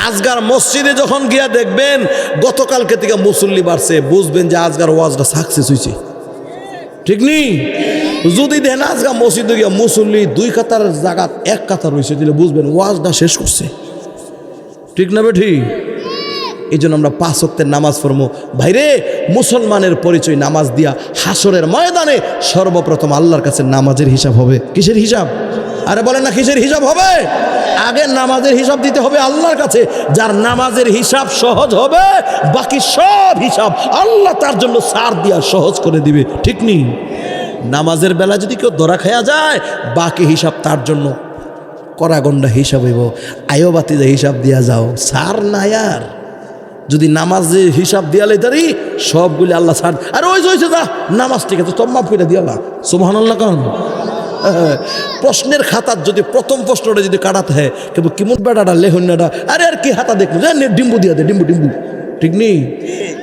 আজগার মসজিদে যখন গিয়া দেখবেন গতকালকে থেকে মুসল্লি বাড়ছে, বুঝবেন যে আজগার ওয়াজটা সাকসেস হয়েছে, ঠিক নেই? যদি দেখেন আজগা মসজিদে গিয়া মুসল্লি 2 কাতারের জায়গা 1 কাতার রয়েছে, দিলে বুঝবেন ওয়াজটা শেষ করছে, ঠিক না বেঠি? এই জন্য আমরা 5 ওয়াক্তের নামাজ পড়বো। ভাইরে, মুসলমানের পরিচয় নামাজ দিয়া হাসরের ময়দানে সর্বপ্রথম আল্লাহর কাছে নামাজের হিসাব হবে। কিসের হিসাব? আরে বলেন না, কিসের হিসাব হবে? আগে নামাজের হিসাব দিতে হবে আল্লাহর কাছে। যার নামাজের হিসাব সহজ হবে, বাকি সব হিসাব আল্লাহ তার জন্য ছাড় দিয়া সহজ করে দিবে, ঠিক নেই? নামাজের বেলা যদি কেউ ধরা খায়া যায়, বাকি হিসাব তার জন্য কড়াগন্ডা হিসাব হইব। আয়োবাতি যে হিসাব দিয়া যাও, ছাড় না আর। যদি নামাজের হিসাব দিয়ালে তারি সবগুলি আল্লাহ ছাড়। আর ওই হয়েছে যা নামাজ ঠিক আছে, তোর মাফ করে দিয়ালা, সুবহানাল্লাহ কারণ প্রশ্নের খাতার যদি প্রথম প্রশ্নটা যদি কাটাতে হয়, কিন্তু কিমন বেটাটা লেহন্যাটা, আরে আর কি হাতা দেখবো, ডিম্বু দিয়া দে, ডিম্বু, ঠিক নেই?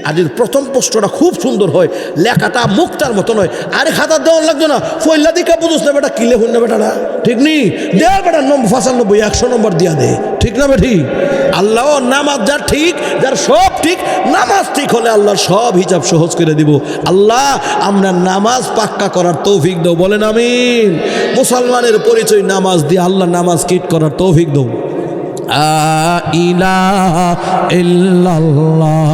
আর যদি প্রথম প্রশ্নটা খুব সুন্দর হয়, লেখাটা মুখটার মতো নয়, আরে খাতা দেওয়ার লাগতো না, ফইলা দিকা বুঝোস না বেটা, কি লেখুন না বেটাটা, ঠিক নেই? দে বেটা 95, 100 নম্বর দিয়া দে, ঠিক না বেঠি? আল্লাহ নামাজ যার ঠিক, যার সব ঠিক, নামাজ ঠিক হলে আল্লাহ সব হিসাব সহজ করে দিব। আল্লাহ আমরা নামাজ পাক্কা করার তৌফিক দাও, বলেন আমিন। মুসলমানের পরিচয় নামাজ দিয়ে আল্লাহ নামাজ কিট করার তৌফিক দাও। লা ইলাহা ইল্লাল্লাহ।